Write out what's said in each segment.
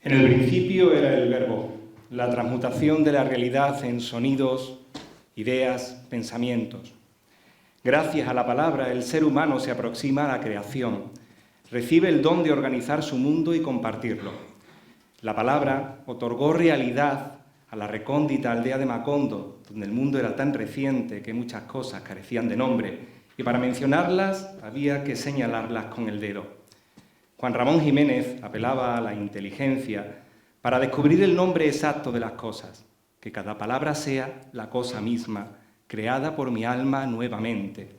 En el principio era el Verbo, la transmutación de la realidad en sonidos, ideas, pensamientos. Gracias a la palabra, el ser humano se aproxima a la creación, recibe el don de organizar su mundo y compartirlo. La palabra otorgó realidad a la recóndita aldea de Macondo, donde el mundo era tan reciente que muchas cosas carecían de nombre, y para mencionarlas había que señalarlas con el dedo. Juan Ramón Jiménez apelaba a la inteligencia para descubrir el nombre exacto de las cosas, que cada palabra sea la cosa misma, creada por mi alma nuevamente.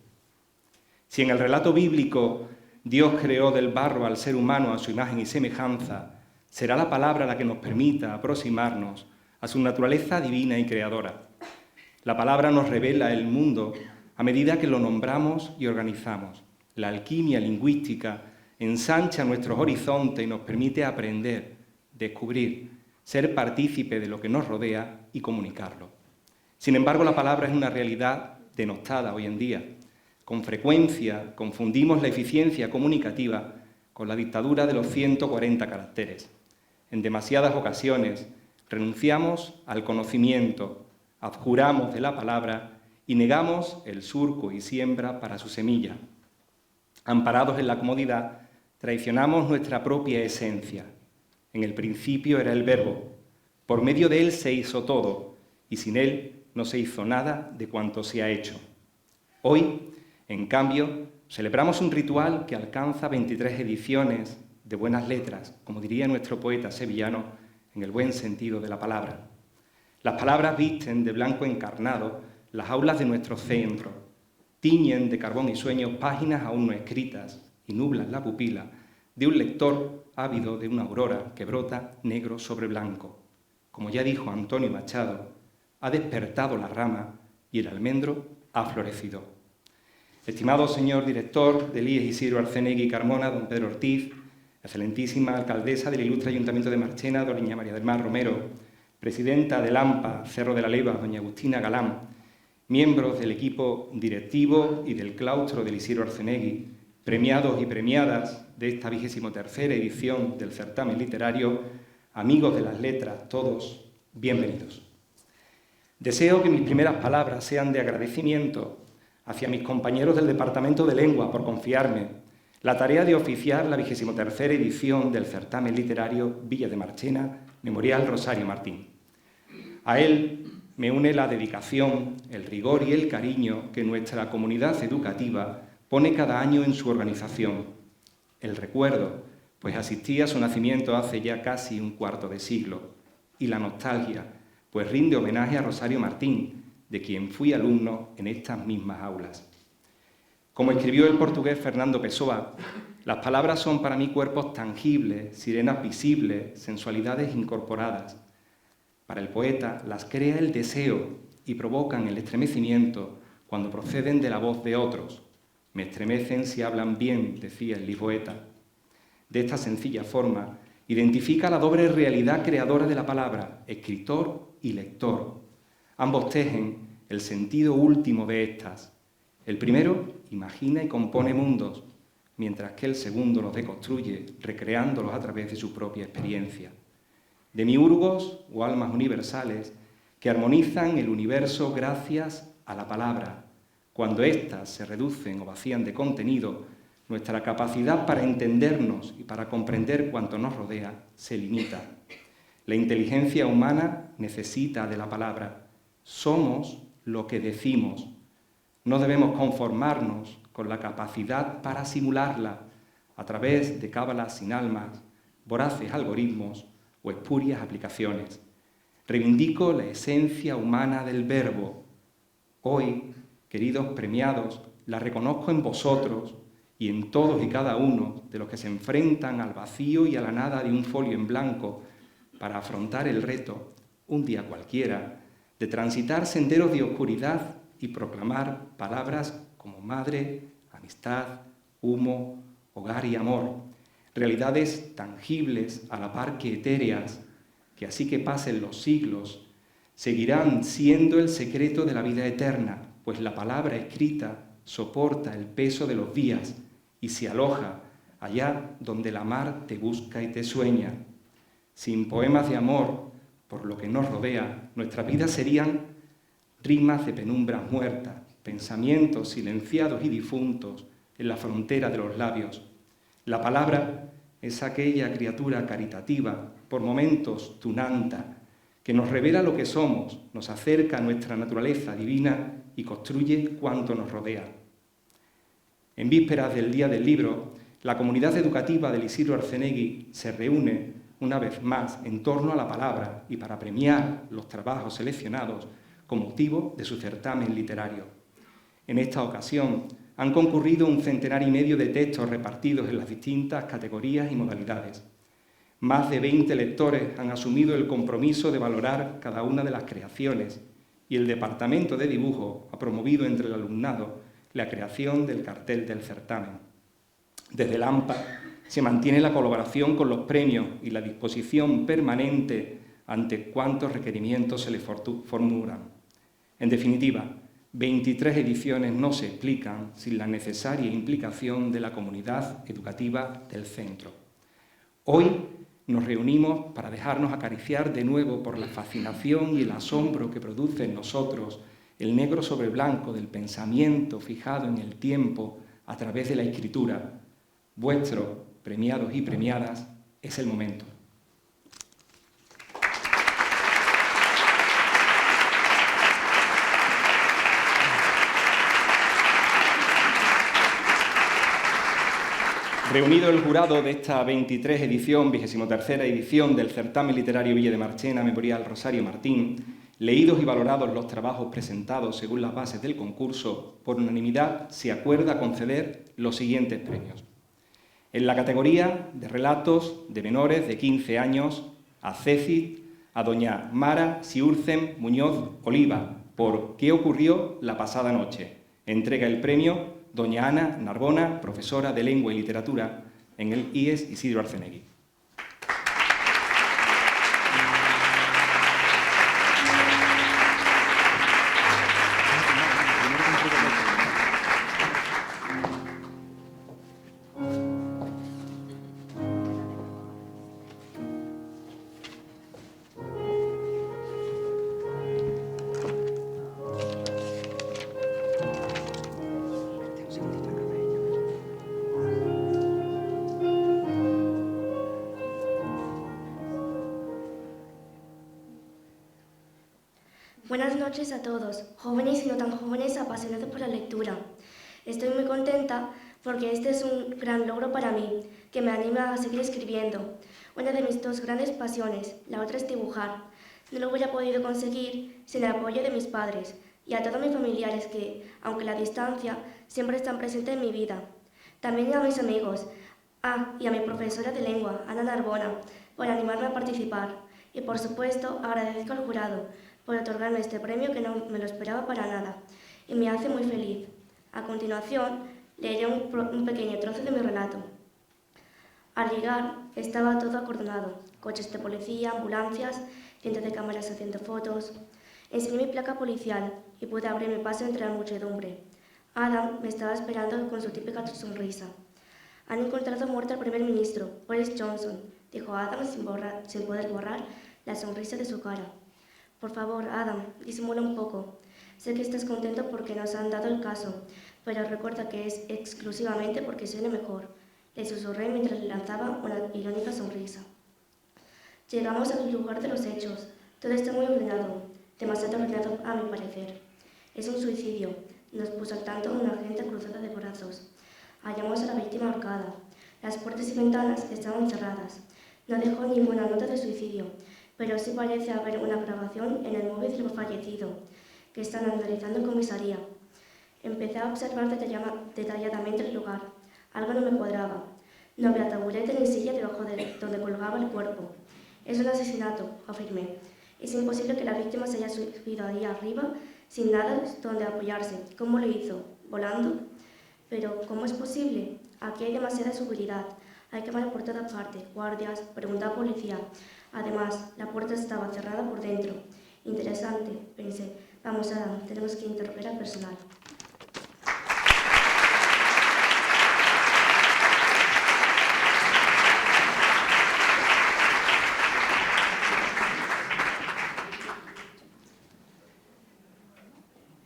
Si en el relato bíblico Dios creó del barro al ser humano a su imagen y semejanza, será la palabra la que nos permita aproximarnos a su naturaleza divina y creadora. La palabra nos revela el mundo a medida que lo nombramos y organizamos. La alquimia lingüística ensancha nuestros horizontes y nos permite aprender, descubrir, ser partícipe de lo que nos rodea y comunicarlo. Sin embargo, la palabra es una realidad denostada hoy en día. Con frecuencia confundimos la eficiencia comunicativa con la dictadura de los 140 caracteres. En demasiadas ocasiones renunciamos al conocimiento, abjuramos de la palabra y negamos el surco y siembra para su semilla. Amparados en la comodidad, traicionamos nuestra propia esencia. En el principio era el Verbo. Por medio de él se hizo todo, y sin él no se hizo nada de cuanto se ha hecho. Hoy, en cambio, celebramos un ritual que alcanza 23 ediciones de buenas letras, como diría nuestro poeta sevillano, en el buen sentido de la palabra. Las palabras visten de blanco encarnado las aulas de nuestro centro, tiñen de carbón y sueños páginas aún no escritas y nublan la pupila de un lector ávido de una aurora que brota negro sobre blanco. Como ya dijo Antonio Machado, ha despertado la rama y el almendro ha florecido. Estimado señor director del IES Isidro Arcenegui Carmona, don Pedro Ortiz, excelentísima alcaldesa del ilustre Ayuntamiento de Marchena, doña María del Mar Romero, presidenta del AMPA Cerro de la Leiva, doña Agustina Galán, miembros del equipo directivo y del claustro del Isidro Arcenegui, premiados y premiadas de esta 23ª edición del certamen literario, amigos de las letras, todos, bienvenidos. Deseo que mis primeras palabras sean de agradecimiento hacia mis compañeros del Departamento de Lengua por confiarme la tarea de oficiar la 23ª edición del certamen literario Villa de Marchena, Memorial Rosario Martín. A él me une la dedicación, el rigor y el cariño que nuestra comunidad educativa pone cada año en su organización. El recuerdo, pues asistí a su nacimiento hace ya casi un cuarto de siglo. Y la nostalgia, pues rinde homenaje a Rosario Martín, de quien fui alumno en estas mismas aulas. Como escribió el portugués Fernando Pessoa, las palabras son para mí cuerpos tangibles, sirenas visibles, sensualidades incorporadas. Para el poeta las crea el deseo y provocan el estremecimiento cuando proceden de la voz de otros. Me estremecen si hablan bien, decía el lisboeta. De esta sencilla forma, identifica la doble realidad creadora de la palabra, escritor y lector. Ambos tejen el sentido último de estas. El primero imagina y compone mundos, mientras que el segundo los deconstruye, recreándolos a través de su propia experiencia. Demiurgos o almas universales que armonizan el universo gracias a la palabra. Cuando éstas se reducen o vacían de contenido, nuestra capacidad para entendernos y para comprender cuanto nos rodea se limita. La inteligencia humana necesita de la palabra. Somos lo que decimos. No debemos conformarnos con la capacidad para simularla a través de cábalas sin almas, voraces algoritmos o espurias aplicaciones. Reivindico la esencia humana del verbo. Hoy, queridos premiados, la reconozco en vosotros y en todos y cada uno de los que se enfrentan al vacío y a la nada de un folio en blanco para afrontar el reto, un día cualquiera, de transitar senderos de oscuridad y proclamar palabras como madre, amistad, humo, hogar y amor, realidades tangibles a la par que etéreas, que así que pasen los siglos, seguirán siendo el secreto de la vida eterna, pues la palabra escrita soporta el peso de los días y se aloja allá donde la mar te busca y te sueña. Sin poemas de amor por lo que nos rodea, nuestras vidas serían rimas de penumbras muertas, pensamientos silenciados y difuntos en la frontera de los labios. La palabra es aquella criatura caritativa, por momentos tunanta, que nos revela lo que somos, nos acerca a nuestra naturaleza divina y construye cuanto nos rodea. En vísperas del Día del Libro, la comunidad educativa del Isidro Arzenegui se reúne una vez más en torno a la palabra y para premiar los trabajos seleccionados con motivo de su certamen literario. En esta ocasión han concurrido 1,5 centenar de textos repartidos en las distintas categorías y modalidades. Más de 20 lectores han asumido el compromiso de valorar cada una de las creaciones y el Departamento de Dibujo ha promovido entre el alumnado la creación del cartel del certamen. Desde el AMPA se mantiene la colaboración con los premios y la disposición permanente ante cuantos requerimientos se les formulan. En definitiva, 23 ediciones no se explican sin la necesaria implicación de la comunidad educativa del centro. Hoy nos reunimos para dejarnos acariciar de nuevo por la fascinación y el asombro que produce en nosotros el negro sobre blanco del pensamiento fijado en el tiempo a través de la escritura. Vuestros, premiados y premiadas, es el momento. Reunido el jurado de esta 23 edición, 23ª edición del certamen literario Villa de Marchena Memorial Rosario Martín, leídos y valorados los trabajos presentados según las bases del concurso, por unanimidad se acuerda conceder los siguientes premios. En la categoría de relatos de menores de 15 años, a Ceci, a doña Mara Siurcen Muñoz Oliva, por ¿Qué ocurrió la pasada noche? Entrega el premio doña Ana Narbona, profesora de Lengua y Literatura en el IES Isidro Arzenegui. Buenas noches a todos, jóvenes y no tan jóvenes apasionados por la lectura. Estoy muy contenta porque este es un gran logro para mí, que me anima a seguir escribiendo. Una de mis 2 grandes pasiones, la otra es dibujar. No lo hubiera podido conseguir sin el apoyo de mis padres y a todos mis familiares que, aunque a la distancia, siempre están presentes en mi vida. También a mis amigos, y a mi profesora de lengua, Ana Narbona, por animarme a participar. Y por supuesto, agradezco al jurado por otorgarme este premio que no me lo esperaba para nada y me hace muy feliz. A continuación, leeré un pequeño trozo de mi relato. Al llegar, estaba todo acordonado, coches de policía, ambulancias, cientos de cámaras haciendo fotos. Enseñé mi placa policial y pude abrirme paso entre la muchedumbre. Adam me estaba esperando con su típica sonrisa. Han encontrado muerto al primer ministro, Boris Johnson, dijo Adam sin poder borrar la sonrisa de su cara. Por favor, Adam, disimula un poco. Sé que estás contento porque nos han dado el caso, pero recuerda que es exclusivamente porque soy el mejor. Le susurré mientras le lanzaba una irónica sonrisa. Llegamos al lugar de los hechos. Todo está muy ordenado, demasiado ordenado a mi parecer. Es un suicidio. Nos puso al tanto una agente cruzada de brazos. Hallamos a la víctima ahorcada. Las puertas y ventanas estaban cerradas. No dejó ninguna nota de suicidio, pero sí parece haber una grabación en el móvil del fallecido, que están analizando en comisaría. Empecé a observar detalladamente el lugar. Algo no me cuadraba. No había taburete ni silla debajo de donde colgaba el cuerpo. Es un asesinato, afirmé. Es imposible que la víctima se haya subido ahí arriba sin nada donde apoyarse. ¿Cómo lo hizo? ¿Volando? Pero, ¿cómo es posible? Aquí hay demasiada seguridad. Hay cámaras por todas partes, guardias, preguntó a policía. Además, la puerta estaba cerrada por dentro. Interesante, pensé. Vamos, Adam, tenemos que interrogar al personal.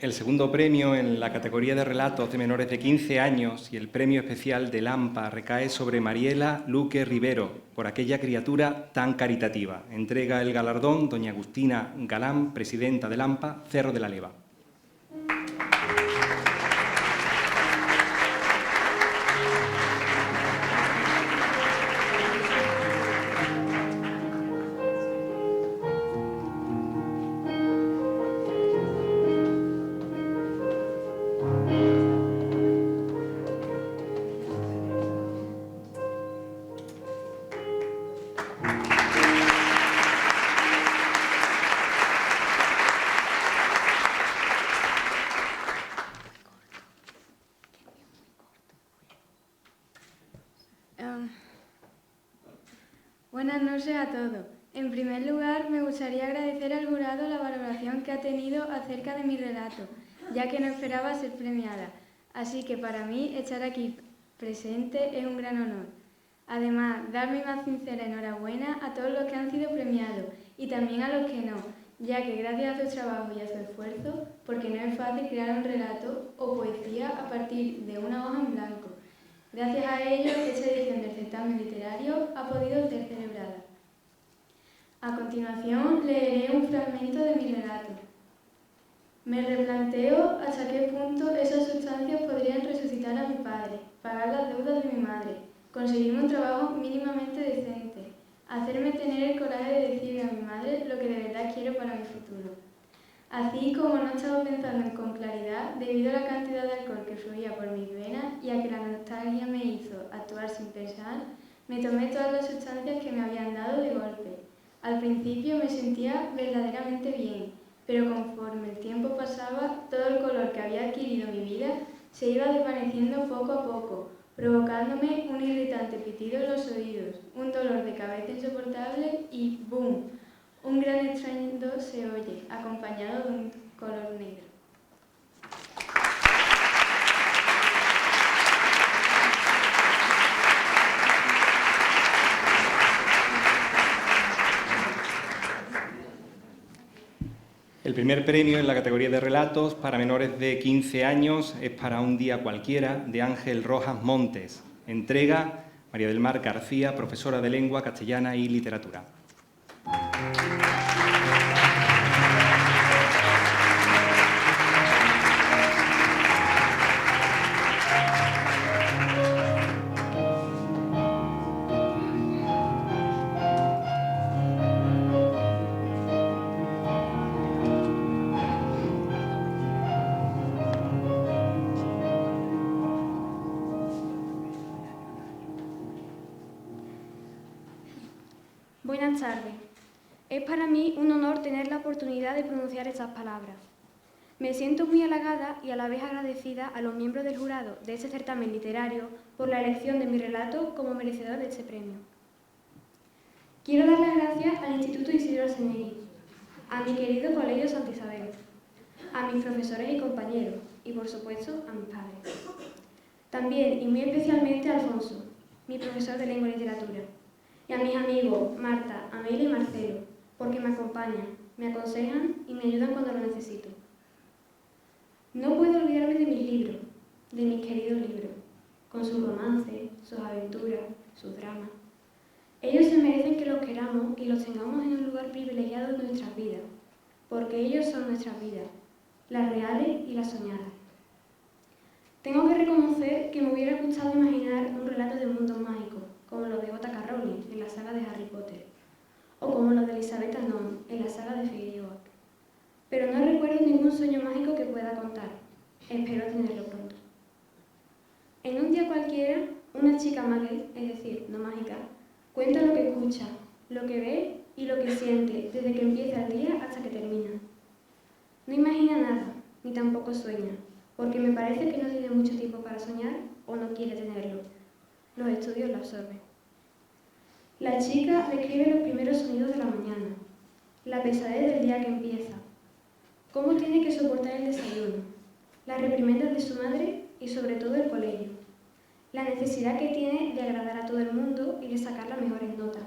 el segundo premio en la categoría de relatos de menores de 15 años y el premio especial del AMPA recae sobre Mariela Luque Rivero, por aquella criatura tan caritativa. Entrega el galardón doña Agustina Galán, presidenta del AMPA, Cerro de la Leva. Buenas noches a todos. En primer lugar, me gustaría agradecer al jurado la valoración que ha tenido acerca de mi relato, ya que no esperaba ser premiada. Así que para mí estar aquí presente es un gran honor. Además, dar mi más sincera enhorabuena a todos los que han sido premiados y también a los que no, ya que gracias a su trabajo y a su esfuerzo, porque no es fácil crear un relato o poesía a partir de una hoja en blanco. Gracias a ellos, esta edición del certamen literario ha podido ser celebrada. A continuación, leeré un fragmento de mi relato. Me replanteo hasta qué punto esas sustancias podrían resucitar a mi padre, pagar las deudas de mi madre, conseguirme un trabajo mínimamente decente, hacerme tener el coraje de decirle a mi madre lo que de verdad quiero para mi futuro. Así como no estaba pensando con claridad, debido a la cantidad de alcohol que fluía por mis venas y a que la nostalgia me hizo actuar sin pensar, me tomé todas las sustancias que me habían dado de golpe. Al principio me sentía verdaderamente bien, pero conforme el tiempo pasaba, todo el color que había adquirido mi vida se iba desvaneciendo poco a poco, provocándome un irritante pitido en los oídos, un dolor de cabeza insoportable y ¡boom! Un gran estruendo se oye, acompañado de un color negro. El primer premio en la categoría de relatos para menores de 15 años es para Un día cualquiera, de Ángel Rojas Montes. Entrega María del Mar García, profesora de Lengua Castellana y Literatura. Buenas tardes. Es para mí un honor tener la oportunidad de pronunciar estas palabras. Me siento muy halagada y a la vez agradecida a los miembros del jurado de este certamen literario por la elección de mi relato como merecedor de este premio. Quiero dar las gracias al Instituto Isidro Arsenegui, a mi querido Colegio Santa Isabel, a mis profesores y compañeros y, por supuesto, a mis padres. También y muy especialmente a Alfonso, mi profesor de Lengua y Literatura, y a mis amigos Marta, Amelia y Marcelo, porque me acompañan, me aconsejan y me ayudan cuando lo necesito. No puedo olvidarme de mis libros, de mis queridos libros, con sus romances, sus aventuras, sus dramas. Ellos se merecen que los queramos y los tengamos en un lugar privilegiado en nuestras vidas, porque ellos son nuestras vidas, las reales y las soñadas. Tengo que reconocer que me hubiera gustado imaginar un relato de mundos mágicos, como los de J.K. Rowling en la saga de Harry Potter, o como los de Elizabeth Annon en la saga de Feydeoag. Pero no recuerdo ningún sueño mágico que pueda contar. Espero tenerlo pronto. En un día cualquiera, una chica magel, es decir, no mágica, cuenta lo que escucha, lo que ve y lo que siente desde que empieza el día hasta que termina. No imagina nada, ni tampoco sueña, porque me parece que no tiene mucho tiempo para soñar o no quiere tenerlo. Los estudios la absorben. La chica describe los primeros sonidos de la mañana, la pesadez del día que empieza, cómo tiene que soportar el desayuno, las reprimendas de su madre y sobre todo el colegio, la necesidad que tiene de agradar a todo el mundo y de sacar las mejores notas.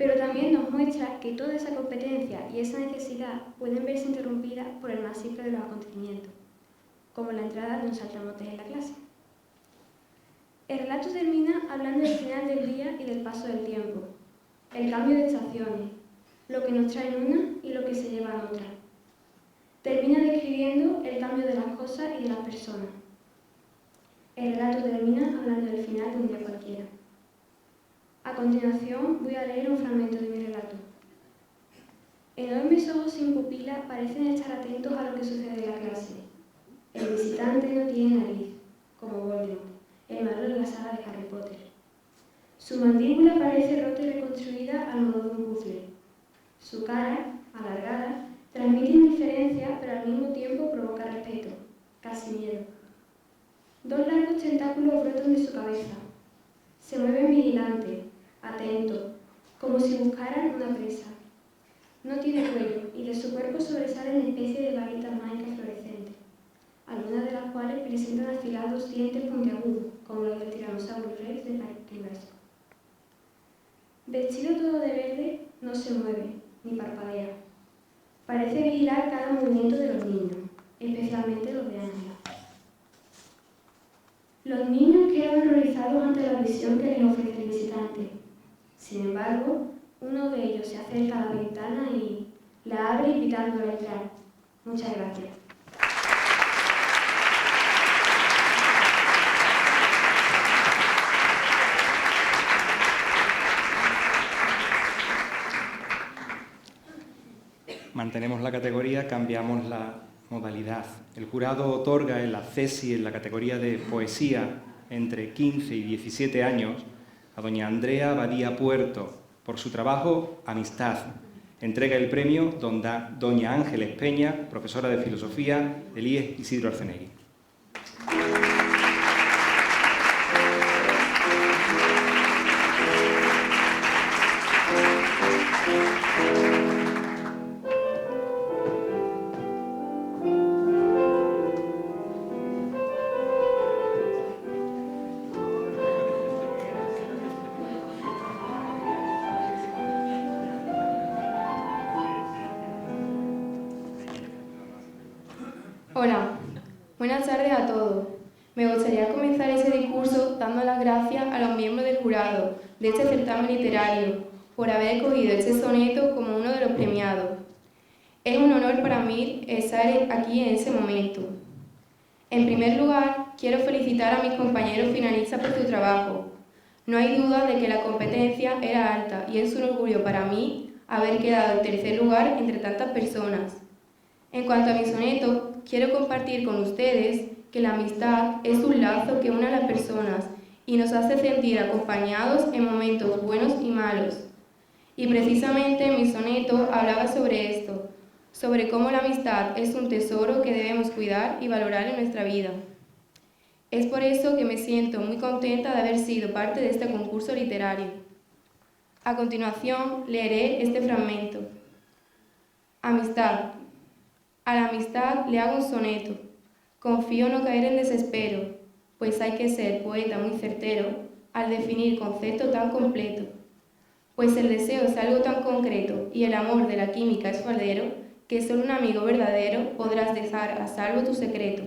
pero también nos muestra que toda esa competencia y esa necesidad pueden verse interrumpidas por el más simple de los acontecimientos, como la entrada de un saltamontes en la clase. El relato termina hablando del final del día y del paso del tiempo, el cambio de estaciones, lo que nos traen una y lo que se llevan otra. Termina describiendo el cambio de las cosas y de las personas. El relato termina hablando del final de un día cualquiera. A continuación voy a leer un fragmento de mi relato. Enormes ojos sin pupila parecen estar atentos a lo que sucede en la clase. El visitante no tiene nariz, como Voldemort, el malo de la saga de Harry Potter. Su mandíbula parece rota y reconstruida al modo de un puzzle. Su cara, alargada, transmite indiferencia, pero al mismo tiempo provoca respeto, casi miedo. Dos largos tentáculos brotan de su cabeza. Se mueven vigilantes, atentos, como si buscaran una presa. No tiene cuello y de su cuerpo sobresalen especies de varitas mágicas fluorescentes, algunas de las cuales presentan afilados dientes puntiagudos, como los del Tyrannosaurus Rex de Cretácico. Vestido todo de verde, no se mueve, ni parpadea. Parece vigilar cada movimiento de los niños, especialmente los de Ángela. Los niños quedan horrorizados ante la visión que les ofrece el visitante. Sin embargo, uno de ellos se acerca a la ventana y la abre invitándola a entrar. Muchas gracias. Mantenemos la categoría, cambiamos la modalidad. El jurado otorga el accesi en la categoría de poesía entre 15 y 17 años a doña Andrea Badía Puerto por su trabajo Amistad. Entrega el premio doña Ángeles Peña, profesora de filosofía del IES Isidro Arcenegui. Hola, buenas tardes a todos. Me gustaría comenzar ese discurso dando las gracias a los miembros del jurado de este certamen literario por haber escogido este soneto como uno de los premiados. Es un honor para mí estar aquí en ese momento. En primer lugar, quiero felicitar a mis compañeros finalistas por su trabajo. No hay duda de que la competencia era alta y es un orgullo para mí haber quedado en tercer lugar entre tantas personas. En cuanto a mi soneto, quiero compartir con ustedes que la amistad es un lazo que une a las personas y nos hace sentir acompañados en momentos buenos y malos. Y precisamente mi soneto hablaba sobre esto, sobre cómo la amistad es un tesoro que debemos cuidar y valorar en nuestra vida. Es por eso que me siento muy contenta de haber sido parte de este concurso literario. A continuación, leeré este fragmento. Amistad. A la amistad le hago un soneto. Confío no caer en desespero, pues hay que ser poeta muy certero al definir concepto tan completo. Pues el deseo es algo tan concreto y el amor de la química es faldero que solo un amigo verdadero podrás dejar a salvo tu secreto.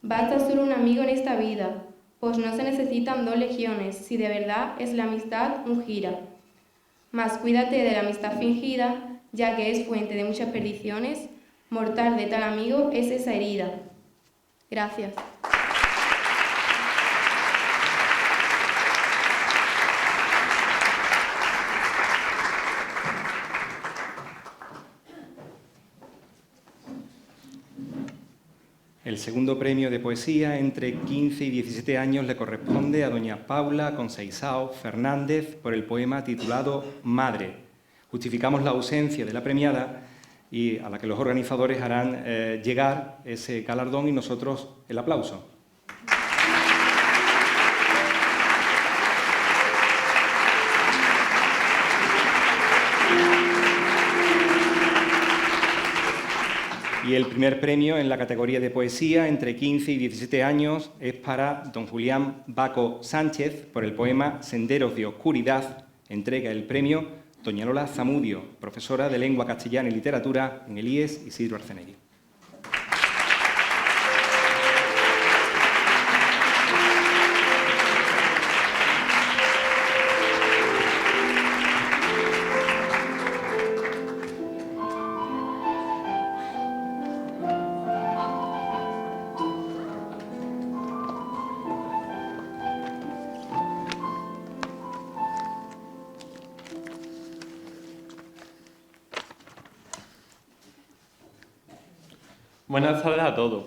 Basta solo un amigo en esta vida, pues no se necesitan 2 legiones si de verdad es la amistad un gira. Mas cuídate de la amistad fingida, ya que es fuente de muchas perdiciones. Mortal de tal amigo es esa herida. Gracias. El segundo premio de poesía entre 15 y 17 años le corresponde a doña Paula Conceizao Fernández por el poema titulado Madre. Justificamos la ausencia de la premiada y a la que los organizadores harán llegar ese galardón y nosotros el aplauso. Y el primer premio en la categoría de poesía entre 15 y 17 años es para don Julián Baco Sánchez por el poema Senderos de Oscuridad. Entrega el premio doña Lola Zamudio, profesora de Lengua Castellana y Literatura en el IES Isidro Arcenegui. Buenas tardes a todos.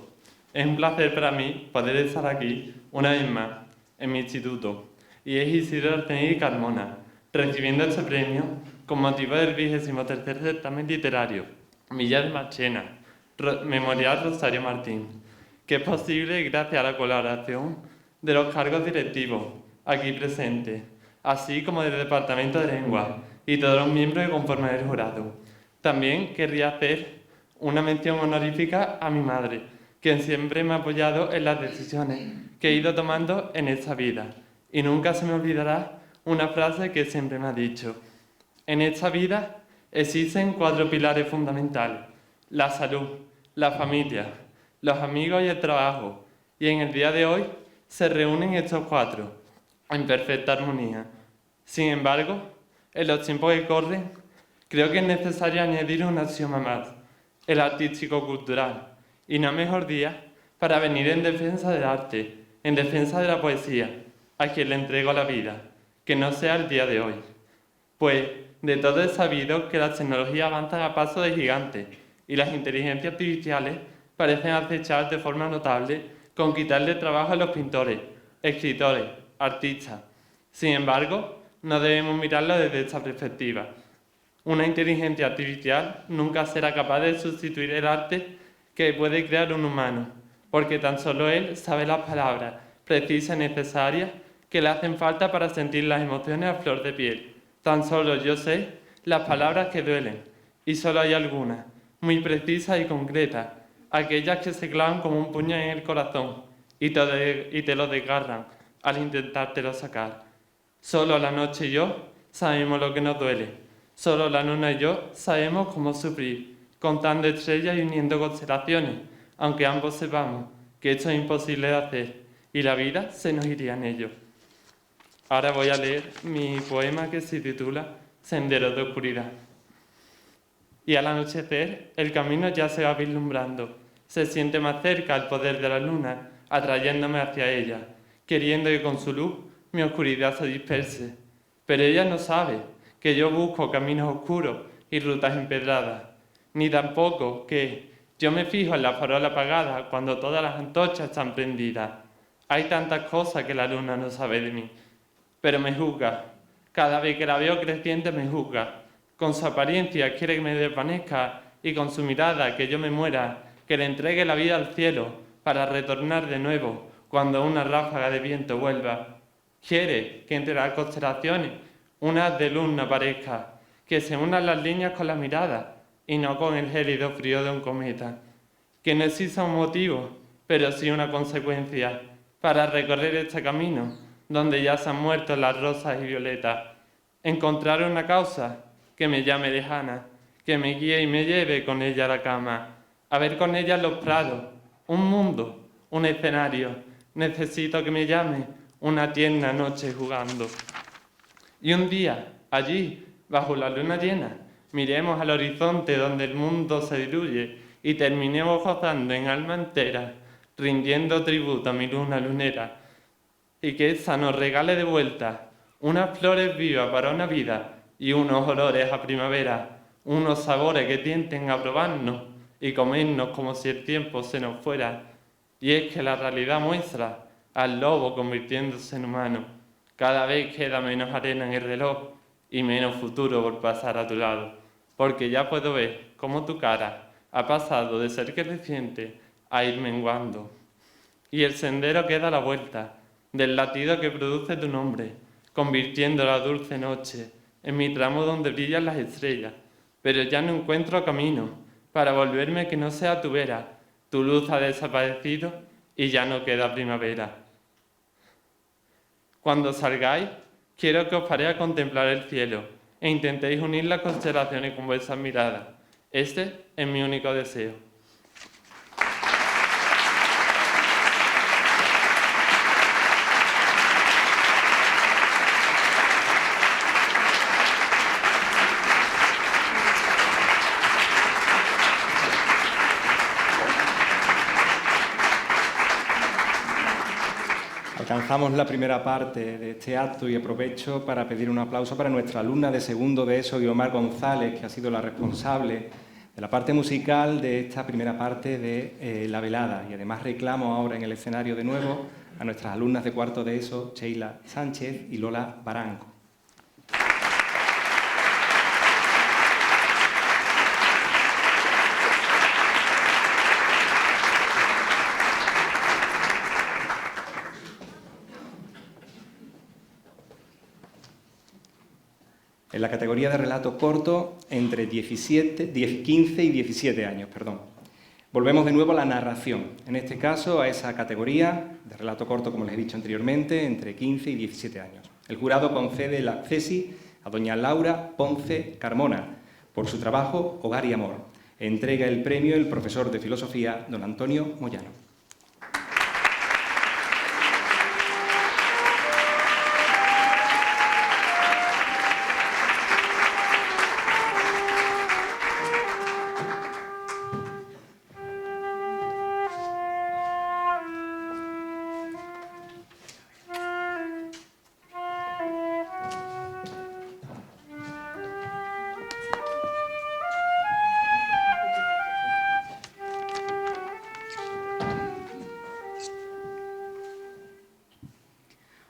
Es un placer para mí poder estar aquí una vez más en mi instituto, y es Isidro Arcenegui Carmona, recibiendo este premio con motivo del 23º certamen literario Villa de Marchena, Memorial Rosario Martín, que es posible gracias a la colaboración de los cargos directivos aquí presentes, así como del Departamento de Lengua y todos los miembros que conforman el jurado. También querría hacer una mención honorífica a mi madre, quien siempre me ha apoyado en las decisiones que he ido tomando en esta vida. Y nunca se me olvidará una frase que siempre me ha dicho: en esta vida existen 4 pilares fundamentales: la salud, la familia, los amigos y el trabajo. Y en el día de hoy se reúnen estos 4 en perfecta armonía. Sin embargo, en los tiempos que corren, creo que es necesario añadir un axioma más: el artístico-cultural, y no mejor día para venir en defensa del arte, en defensa de la poesía, a quien le entrego la vida, que no sea el día de hoy. Pues de todo es sabido que las tecnologías avanzan a paso de gigante y las inteligencias artificiales parecen acechar de forma notable con quitarle trabajo a los pintores, escritores, artistas. Sin embargo, no debemos mirarlo desde esta perspectiva. Una inteligencia artificial nunca será capaz de sustituir el arte que puede crear un humano, porque tan solo él sabe las palabras precisas y necesarias que le hacen falta para sentir las emociones a flor de piel. Tan solo yo sé las palabras que duelen, y solo hay algunas, muy precisas y concretas, aquellas que se clavan como un puñal en el corazón y te lo desgarran al intentártelo sacar. Solo la noche y yo sabemos lo que nos duele. Solo la luna y yo sabemos cómo sufrir, contando estrellas y uniendo constelaciones, aunque ambos sepamos que esto es imposible de hacer y la vida se nos iría en ello. Ahora voy a leer mi poema que se titula Senderos de Oscuridad. Y al anochecer el camino ya se va vislumbrando, se siente más cerca el poder de la luna, atrayéndome hacia ella, queriendo que con su luz mi oscuridad se disperse. Pero ella no sabe que yo busco caminos oscuros y rutas empedradas, ni tampoco que yo me fijo en la farola apagada cuando todas las antorchas están prendidas. Hay tantas cosas que la luna no sabe de mí, pero me juzga. Cada vez que la veo creciente me juzga. Con su apariencia quiere que me desvanezca y con su mirada que yo me muera, que le entregue la vida al cielo para retornar de nuevo cuando una ráfaga de viento vuelva. Quiere que entre las constelaciones una haz de luz no aparezca, que se unan las líneas con la mirada y no con el gélido frío de un cometa. Que no exista un motivo, pero sí una consecuencia, para recorrer este camino donde ya se han muerto las rosas y violetas. Encontrar una causa que me llame lejana, que me guíe y me lleve con ella a la cama, a ver con ella los prados, un mundo, un escenario. Necesito que me llame una tierna noche jugando. Y un día, allí, bajo la luna llena, miremos al horizonte donde el mundo se diluye y terminemos gozando en alma entera, rindiendo tributo a mi luna lunera, y que esa nos regale de vuelta unas flores vivas para una vida y unos olores a primavera, unos sabores que tienten a probarnos y comernos como si el tiempo se nos fuera. Y es que la realidad muestra al lobo convirtiéndose en humano. Cada vez queda menos arena en el reloj y menos futuro por pasar a tu lado, porque ya puedo ver cómo tu cara ha pasado de ser creciente a ir menguando. Y el sendero queda a la vuelta del latido que produce tu nombre, convirtiendo la dulce noche en mi tramo donde brillan las estrellas, pero ya no encuentro camino para volverme que no sea tu vera. Tu luz ha desaparecido y ya no queda primavera. Cuando salgáis, quiero que os paréis a contemplar el cielo, e intentéis unir las constelaciones con vuestras miradas. Este es mi único deseo. Alcanzamos la primera parte de este acto y aprovecho para pedir un aplauso para nuestra alumna de segundo de ESO, Guiomar González, que ha sido la responsable de la parte musical de esta primera parte de la velada. Y además reclamo ahora en el escenario de nuevo a nuestras alumnas de cuarto de ESO, Sheila Sánchez y Lola Baranco. En la categoría de relato corto, entre 15 y 17 años. Volvemos de nuevo a la narración, en este caso a esa categoría de relato corto, como les he dicho anteriormente, entre 15 y 17 años. El jurado concede el accesi a doña Laura Ponce Carmona por su trabajo Hogar y Amor. Entrega el premio el profesor de filosofía, don Antonio Moyano.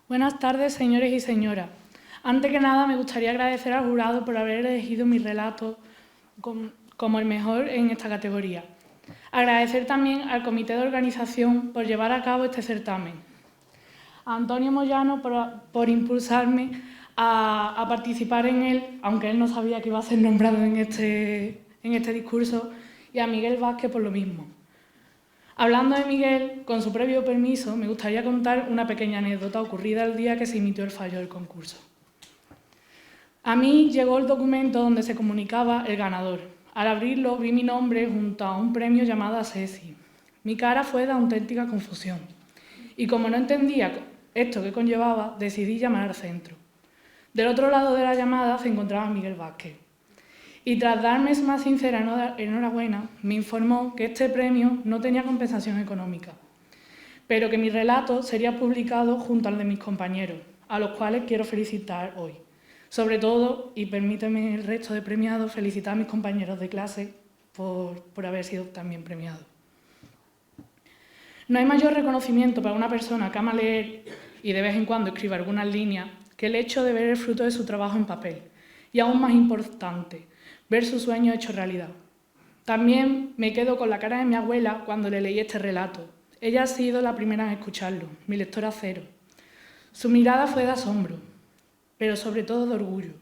Buenas tardes, señores y señoras. Antes que nada, me gustaría agradecer al jurado por haber elegido mi relato como el mejor en esta categoría. Agradecer también al comité de organización por llevar a cabo este certamen. A Antonio Moyano por impulsarme a participar en él, aunque él no sabía que iba a ser nombrado en este discurso, y a Miguel Vázquez por lo mismo. Hablando de Miguel, con su previo permiso, me gustaría contar una pequeña anécdota ocurrida el día que se emitió el fallo del concurso. A mí llegó el documento donde se comunicaba el ganador. Al abrirlo vi mi nombre junto a un premio llamado accesi. Mi cara fue de auténtica confusión. Y como no entendía esto que conllevaba, decidí llamar al centro. Del otro lado de la llamada se encontraba Miguel Vázquez. Y tras darme su más sincera enhorabuena, me informó que este premio no tenía compensación económica, pero que mi relato sería publicado junto al de mis compañeros, a los cuales quiero felicitar hoy. Sobre todo, y permíteme el resto de premiados, felicitar a mis compañeros de clase por haber sido también premiados. No hay mayor reconocimiento para una persona que ama leer y de vez en cuando escribe algunas líneas que el hecho de ver el fruto de su trabajo en papel. Y aún más importante, ver su sueño hecho realidad. También me quedo con la cara de mi abuela cuando le leí este relato. Ella ha sido la primera en escucharlo, mi lectora cero. Su mirada fue de asombro, pero sobre todo de orgullo.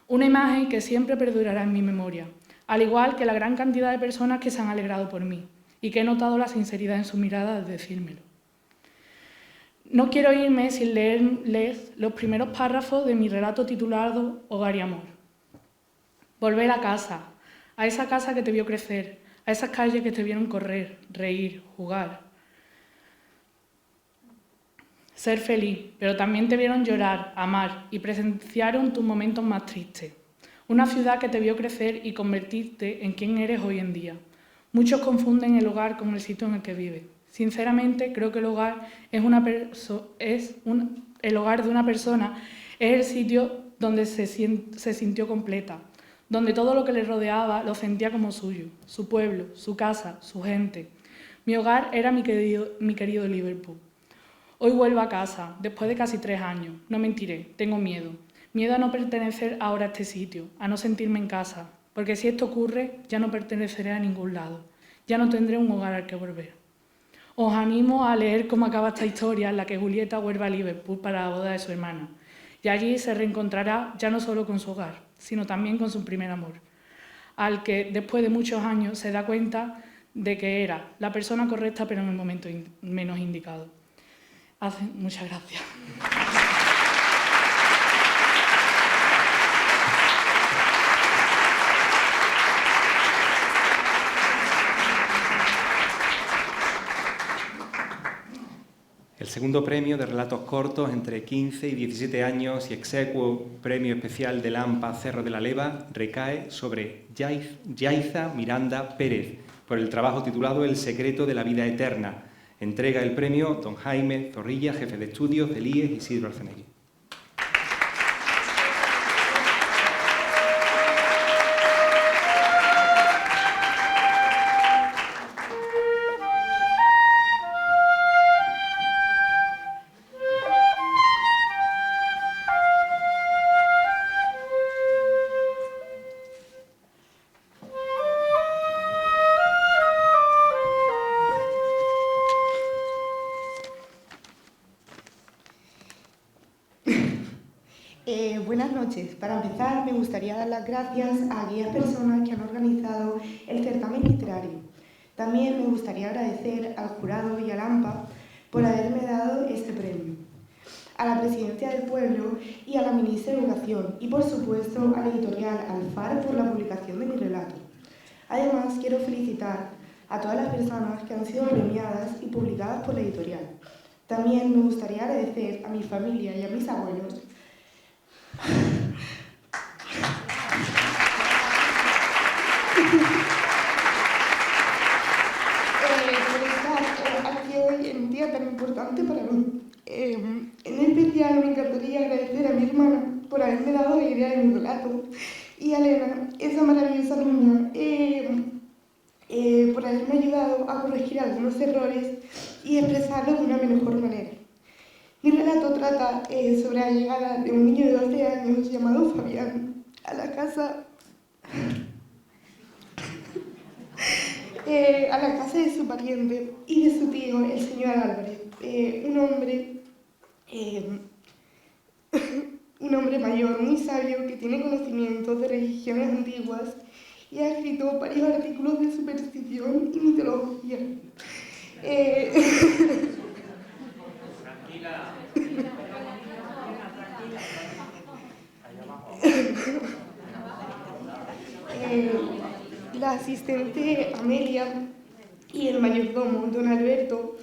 Una imagen que siempre perdurará en mi memoria, al igual que la gran cantidad de personas que se han alegrado por mí y que he notado la sinceridad en su mirada al decírmelo. No quiero irme sin leerles los primeros párrafos de mi relato titulado Hogar y Amor. Volver a casa, a esa casa que te vio crecer, a esas calles que te vieron correr, reír, jugar. Ser feliz, pero también te vieron llorar, amar y presenciaron tus momentos más tristes. Una ciudad que te vio crecer y convertirte en quien eres hoy en día. Muchos confunden el hogar con el sitio en el que vives. Sinceramente, creo que el hogar el hogar de una persona es el sitio donde se sintió completa, donde todo lo que le rodeaba lo sentía como suyo, su pueblo, su casa, su gente. Mi hogar era mi querido Liverpool. Hoy vuelvo a casa, después de casi 3 años. No mentiré, tengo miedo. Miedo a no pertenecer ahora a este sitio, a no sentirme en casa, porque si esto ocurre, ya no perteneceré a ningún lado. Ya no tendré un hogar al que volver. Os animo a leer cómo acaba esta historia en la que Julieta vuelve a Liverpool para la boda de su hermana. Y allí se reencontrará ya no solo con su hogar, sino también con su primer amor, al que después de muchos años se da cuenta de que era la persona correcta pero en el momento menos indicado. Muchas gracias. segundo premio de relatos cortos entre 15 y 17 años y exequo premio especial del AMPA Cerro de la Leva recae sobre Yaiza Miranda Pérez por el trabajo titulado El secreto de la vida eterna. Entrega el premio don Jaime Zorrilla, jefe de estudios del IES Isidro Arcenegui. Buenas noches. Para empezar, me gustaría dar las gracias a aquellas personas que han organizado el certamen literario. También me gustaría agradecer al jurado y al AMPA por haberme dado este premio, a la Presidencia del Pueblo y a la Ministra de Educación y, por supuesto, a la editorial Alfar por la publicación de mi relato. Además, quiero felicitar a todas las personas que han sido premiadas y publicadas por la editorial. También me gustaría agradecer a mi familia y a mis abuelos por estar aquí hoy en un día tan importante para mí. En especial me encantaría agradecer a mi hermana por haberme dado la idea de mi relato y a Elena, esa maravillosa niña, por haberme ayudado a corregir algunos errores y expresarlo de una mejor manera. Mi relato trata sobre la llegada de un niño de 12 años llamado Fabián a la casa de su pariente y de su tío, el señor Álvarez, un hombre mayor, muy sabio, que tiene conocimientos de religiones antiguas y ha escrito varios artículos de superstición y mitología. La asistente Amelia y el mayordomo, don Alberto,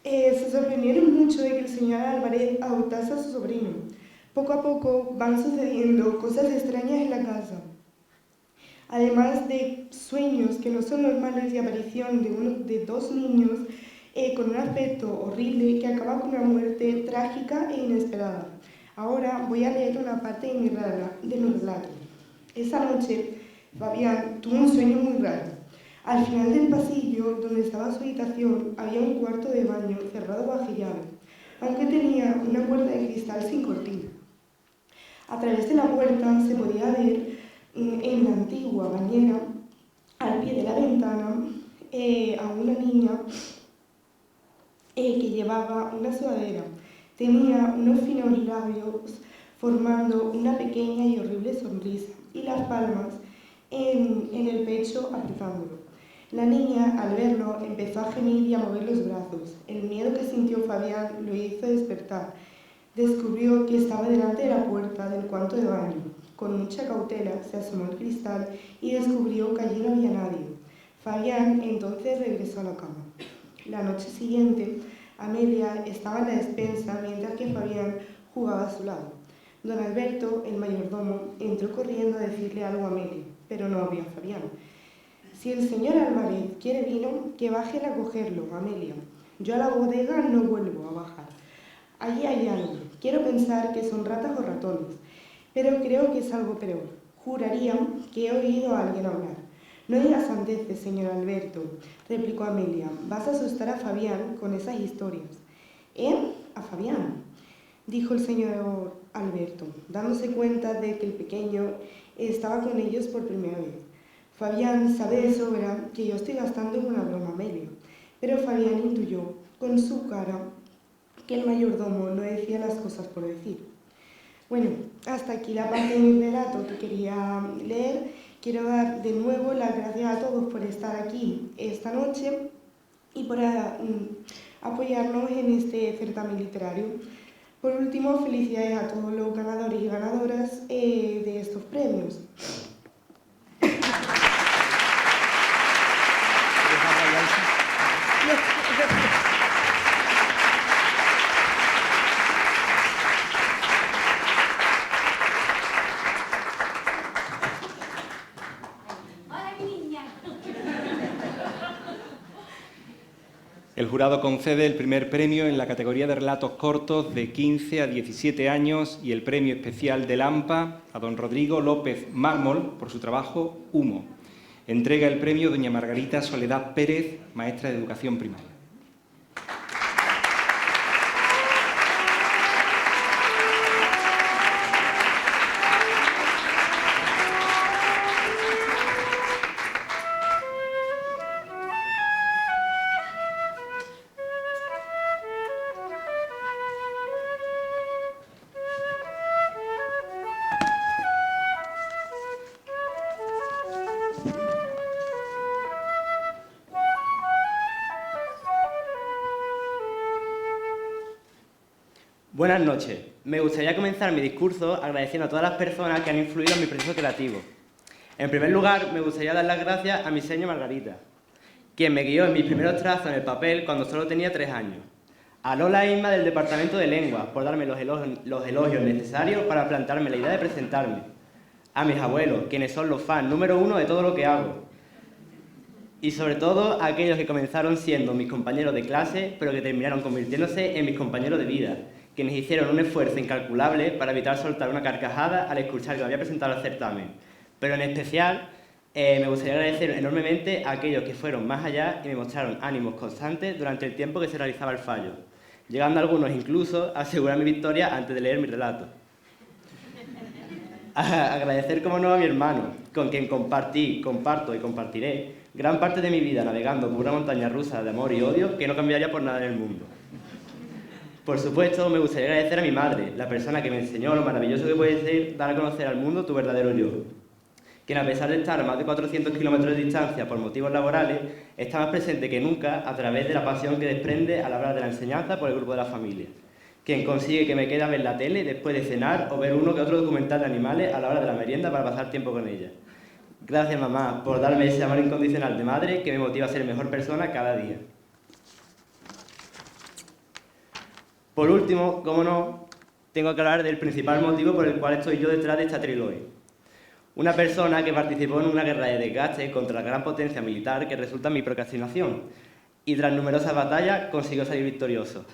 se sorprendieron mucho de que el señor Álvarez adoptase a su sobrino. Poco a poco van sucediendo cosas extrañas en la casa, además de sueños que no son normales y aparición de dos niños con un aspecto horrible que acaba con una muerte trágica e inesperada. Ahora voy a leer una parte de mi relato. Esa noche, Fabián tuvo un sueño muy raro. Al final del pasillo, donde estaba su habitación, había un cuarto de baño cerrado bajo llave, aunque tenía una puerta de cristal sin cortina. A través de la puerta se podía ver en la antigua bañera, al pie de la ventana, a una niña que llevaba una sudadera. Tenía unos finos labios formando una pequeña y horrible sonrisa y las palmas en el pecho apretándolo. La niña, al verlo, empezó a gemir y a mover los brazos. El miedo que sintió Fabián lo hizo despertar. Descubrió que estaba delante de la puerta del cuarto de baño. Con mucha cautela se asomó al cristal y descubrió que allí no había nadie. Fabián entonces regresó a la cama. La noche siguiente, Amelia estaba en la despensa mientras que Fabián jugaba a su lado. Don Alberto, el mayordomo, entró corriendo a decirle algo a Amelia, pero no había Fabián. Si el señor Álvarez quiere vino, que bajen a cogerlo, Amelia. Yo a la bodega no vuelvo a bajar. Allí hay algo. Quiero pensar que son ratas o ratones, pero creo que es algo peor. Juraría que he oído a alguien hablar. No digas sandeces, señor Alberto, replicó Amelia. Vas a asustar a Fabián con esas historias. ¿A Fabián? Dijo el señor Alberto, dándose cuenta de que el pequeño estaba con ellos por primera vez. Fabián sabe de sobra que yo estoy gastando en una broma, Amelia, pero Fabián intuyó con su cara que el mayordomo no decía las cosas por decir. Bueno, hasta aquí la parte de mi relato que quería leer. Quiero dar de nuevo las gracias a todos por estar aquí esta noche y por apoyarnos en este certamen literario. Por último, felicidades a todos los ganadores y ganadoras de estos premios. El jurado concede el primer premio en la categoría de relatos cortos de 15 a 17 años y el premio especial del AMPA a don Rodrigo López Mármol por su trabajo Humo. Entrega el premio doña Margarita Soledad Pérez, maestra de educación primaria. Buenas noches. Me gustaría comenzar mi discurso agradeciendo a todas las personas que han influido en mi proceso creativo. En primer lugar, me gustaría dar las gracias a mi señora Margarita, quien me guió en mis primeros trazos en el papel cuando solo tenía 3 años. A Lola Isma del Departamento de Lengua, por darme los elogios necesarios para plantearme la idea de presentarme. A mis abuelos, quienes son los fans número 1 de todo lo que hago. Y sobre todo a aquellos que comenzaron siendo mis compañeros de clase, pero que terminaron convirtiéndose en mis compañeros de vida, quienes hicieron un esfuerzo incalculable para evitar soltar una carcajada al escuchar que me había presentado al certamen. Pero en especial, me gustaría agradecer enormemente a aquellos que fueron más allá y me mostraron ánimos constantes durante el tiempo que se realizaba el fallo, llegando algunos incluso a asegurar mi victoria antes de leer mi relato. Agradecer, como no, a mi hermano, con quien comparto y compartiré gran parte de mi vida navegando por una montaña rusa de amor y odio que no cambiaría por nada en el mundo. Por supuesto, me gustaría agradecer a mi madre, la persona que me enseñó lo maravilloso que puede ser dar a conocer al mundo tu verdadero yo, quien a pesar de estar a más de 400 kilómetros de distancia por motivos laborales, está más presente que nunca a través de la pasión que desprende al hablar de la enseñanza por el grupo de la familia, quien consigue que me quede a ver la tele después de cenar o ver uno que otro documental de animales a la hora de la merienda para pasar tiempo con ella. Gracias, mamá, por darme ese amor incondicional de madre que me motiva a ser mejor persona cada día. Por último, como no, tengo que hablar del principal motivo por el cual estoy yo detrás de esta trilogía. Una persona que participó en una guerra de desgaste contra la gran potencia militar que resulta en mi procrastinación y tras numerosas batallas consiguió salir victorioso.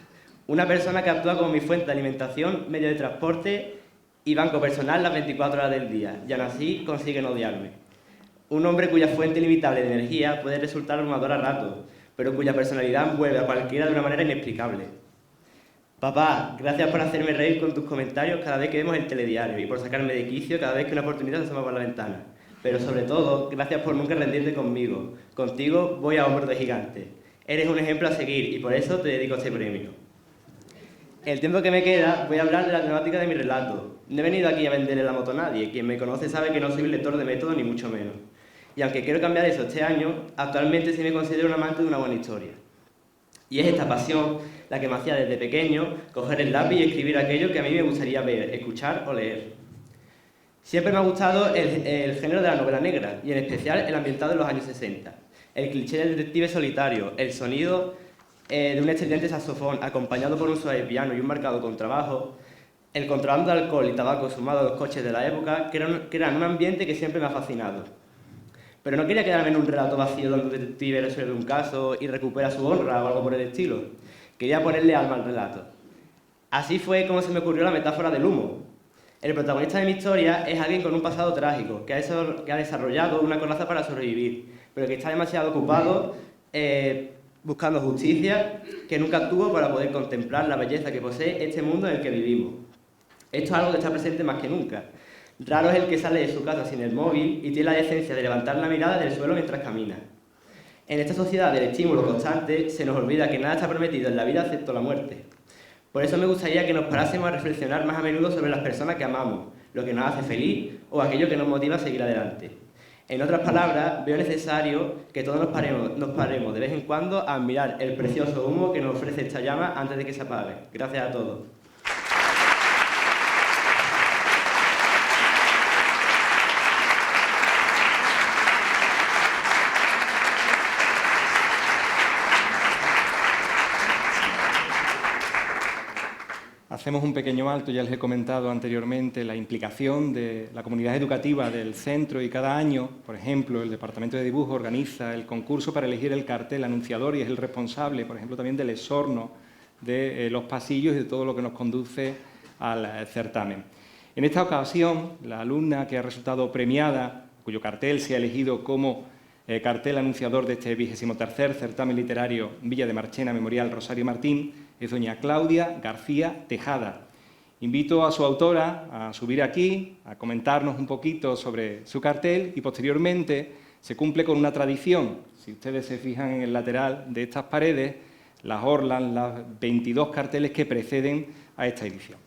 Una persona que actúa como mi fuente de alimentación, medio de transporte y banco personal las 24 horas del día, y aún así consigue no odiarme. Un hombre cuya fuente ilimitable de energía puede resultar abrumadora a ratos, pero cuya personalidad envuelve a cualquiera de una manera inexplicable. Papá, gracias por hacerme reír con tus comentarios cada vez que vemos el telediario y por sacarme de quicio cada vez que una oportunidad se asoma por la ventana. Pero sobre todo, gracias por nunca rendirte conmigo. Contigo voy a hombros de gigante. Eres un ejemplo a seguir y por eso te dedico este premio. El tiempo que me queda voy a hablar de la temática de mi relato. No he venido aquí a venderle la moto a nadie. Quien me conoce sabe que no soy un lector de método ni mucho menos. Y aunque quiero cambiar eso este año, actualmente sí me considero un amante de una buena historia. Y es esta pasión la que me hacía desde pequeño coger el lápiz y escribir aquello que a mí me gustaría ver, escuchar o leer. Siempre me ha gustado el género de la novela negra, y en especial el ambientado en los años 60. El cliché del detective solitario, el sonido de un excelente saxofón acompañado por un suave piano y un marcado contrabajo, el contrabando de alcohol y tabaco sumado a los coches de la época, crean un ambiente que siempre me ha fascinado. Pero no quería quedarme en un relato vacío donde un detective resuelve un caso y recupera su honra o algo por el estilo. Quería ponerle alma al relato. Así fue como se me ocurrió la metáfora del humo. El protagonista de mi historia es alguien con un pasado trágico, que ha desarrollado una coraza para sobrevivir, pero que está demasiado ocupado buscando justicia, que nunca tuvo para poder contemplar la belleza que posee este mundo en el que vivimos. Esto es algo que está presente más que nunca. Raro es el que sale de su casa sin el móvil y tiene la decencia de levantar la mirada del suelo mientras camina. En esta sociedad del estímulo constante se nos olvida que nada está prometido en la vida excepto la muerte. Por eso me gustaría que nos parásemos a reflexionar más a menudo sobre las personas que amamos, lo que nos hace feliz o aquello que nos motiva a seguir adelante. En otras palabras, veo necesario que todos nos paremos de vez en cuando a admirar el precioso humo que nos ofrece esta llama antes de que se apague. Gracias a todos. hacemos un pequeño alto, ya les he comentado anteriormente la implicación de la comunidad educativa del centro y cada año, por ejemplo, el Departamento de Dibujo organiza el concurso para elegir el cartel anunciador y es el responsable, por ejemplo, también del exorno de los pasillos y de todo lo que nos conduce al certamen. En esta ocasión, la alumna que ha resultado premiada, cuyo cartel se ha elegido como cartel anunciador de este 23º certamen literario Villa de Marchena Memorial Rosario Martín, es doña Claudia García Tejada. Invito a su autora a subir aquí, a comentarnos un poquito sobre su cartel y posteriormente se cumple con una tradición. Si ustedes se fijan en el lateral de estas paredes, las orlan las 22 carteles que preceden a esta edición.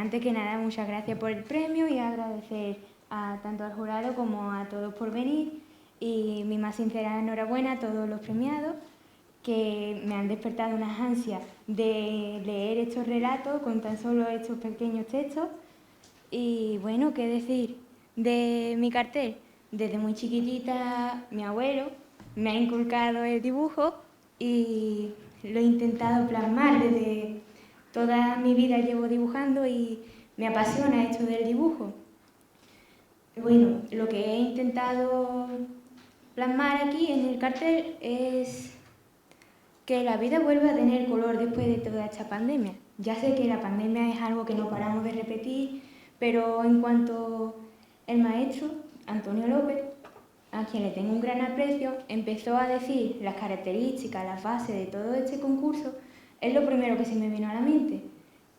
Antes que nada, muchas gracias por el premio y agradecer tanto al jurado como a todos por venir y mi más sincera enhorabuena a todos los premiados que me han despertado unas ansias de leer estos relatos con tan solo estos pequeños textos. Y bueno, qué decir de mi cartel. Desde muy chiquitita mi abuelo me ha inculcado el dibujo y lo he intentado plasmar desde... Toda mi vida llevo dibujando y me apasiona esto del dibujo. Bueno, lo que he intentado plasmar aquí en el cartel es que la vida vuelva a tener color después de toda esta pandemia. Ya sé que la pandemia es algo que no paramos de repetir, pero en cuanto el maestro, Antonio López, a quien le tengo un gran aprecio, empezó a decir las características, las bases de todo este concurso, es lo primero que se me vino a la mente,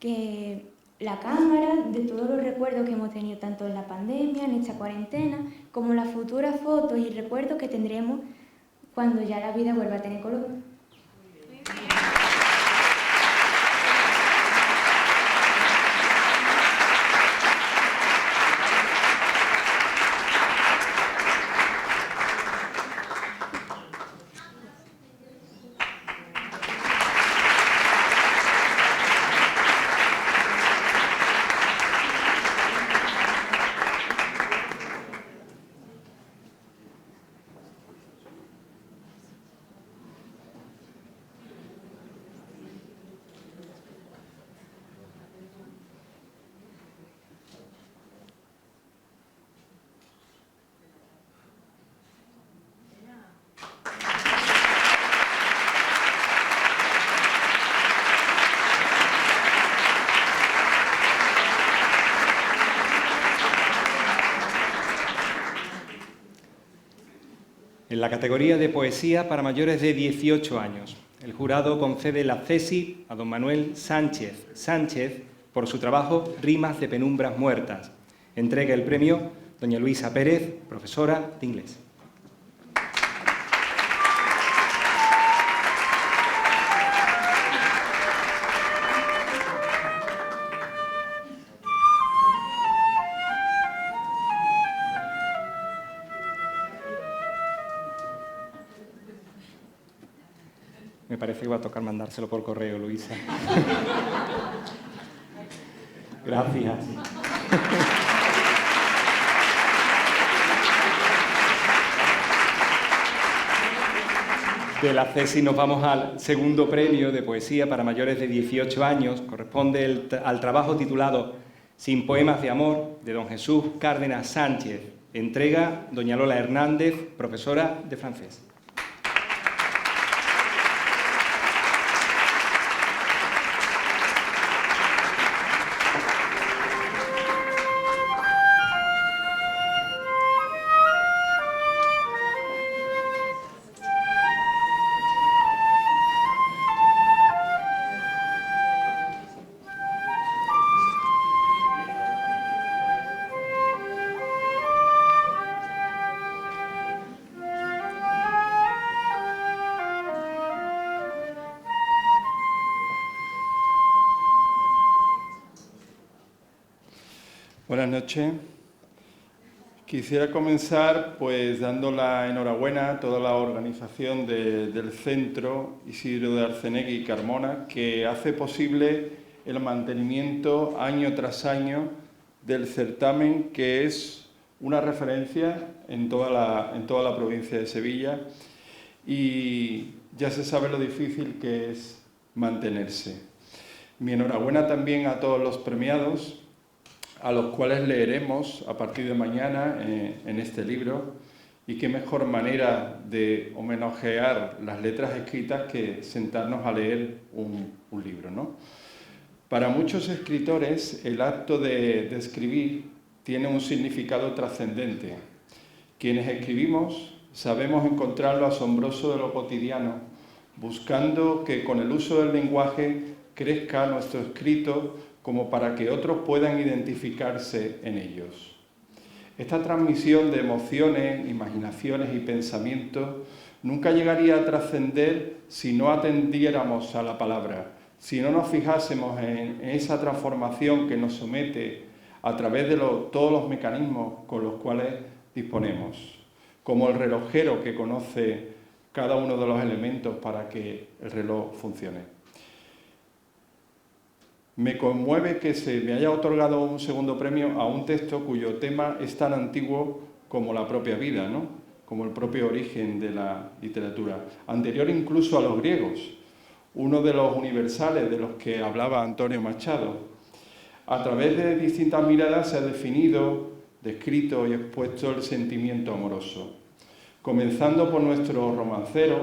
que la cámara de todos los recuerdos que hemos tenido tanto en la pandemia, en esta cuarentena, como las futuras fotos y recuerdos que tendremos cuando ya la vida vuelva a tener color. En la categoría de poesía para mayores de 18 años, el jurado concede la CESI a don Manuel Sánchez por su trabajo Rimas de penumbras muertas. Entrega el premio doña Luisa Pérez, profesora de inglés. Me parece que va a tocar mandárselo por correo, Luisa. Gracias. De la CESI nos vamos al segundo premio de poesía para mayores de 18 años. Corresponde al trabajo titulado Sin poemas de amor, de don Jesús Cárdenas Sánchez. Entrega doña Lola Hernández, profesora de francés. Buenas noches. Quisiera comenzar pues dando la enhorabuena a toda la organización del Centro Isidro de Arzenegui y Carmona, que hace posible el mantenimiento año tras año del certamen, que es una referencia en toda la provincia de Sevilla, y ya se sabe lo difícil que es mantenerse. Mi enhorabuena también a todos los premiados, a los cuales leeremos a partir de mañana en este libro, y qué mejor manera de homenajear las letras escritas que sentarnos a leer un libro, ¿no? Para muchos escritores el acto de escribir tiene un significado trascendente. Quienes escribimos sabemos encontrar lo asombroso de lo cotidiano, buscando que con el uso del lenguaje crezca nuestro escrito como para que otros puedan identificarse en ellos. Esta transmisión de emociones, imaginaciones y pensamientos nunca llegaría a trascender si no atendiéramos a la palabra, si no nos fijásemos en esa transformación que nos somete a través de todos los mecanismos con los cuales disponemos, como el relojero que conoce cada uno de los elementos para que el reloj funcione. Me conmueve que se me haya otorgado un segundo premio a un texto cuyo tema es tan antiguo como la propia vida, ¿no? Como el propio origen de la literatura, anterior incluso a los griegos, uno de los universales de los que hablaba Antonio Machado. A través de distintas miradas se ha definido, descrito y expuesto el sentimiento amoroso, comenzando por nuestro romancero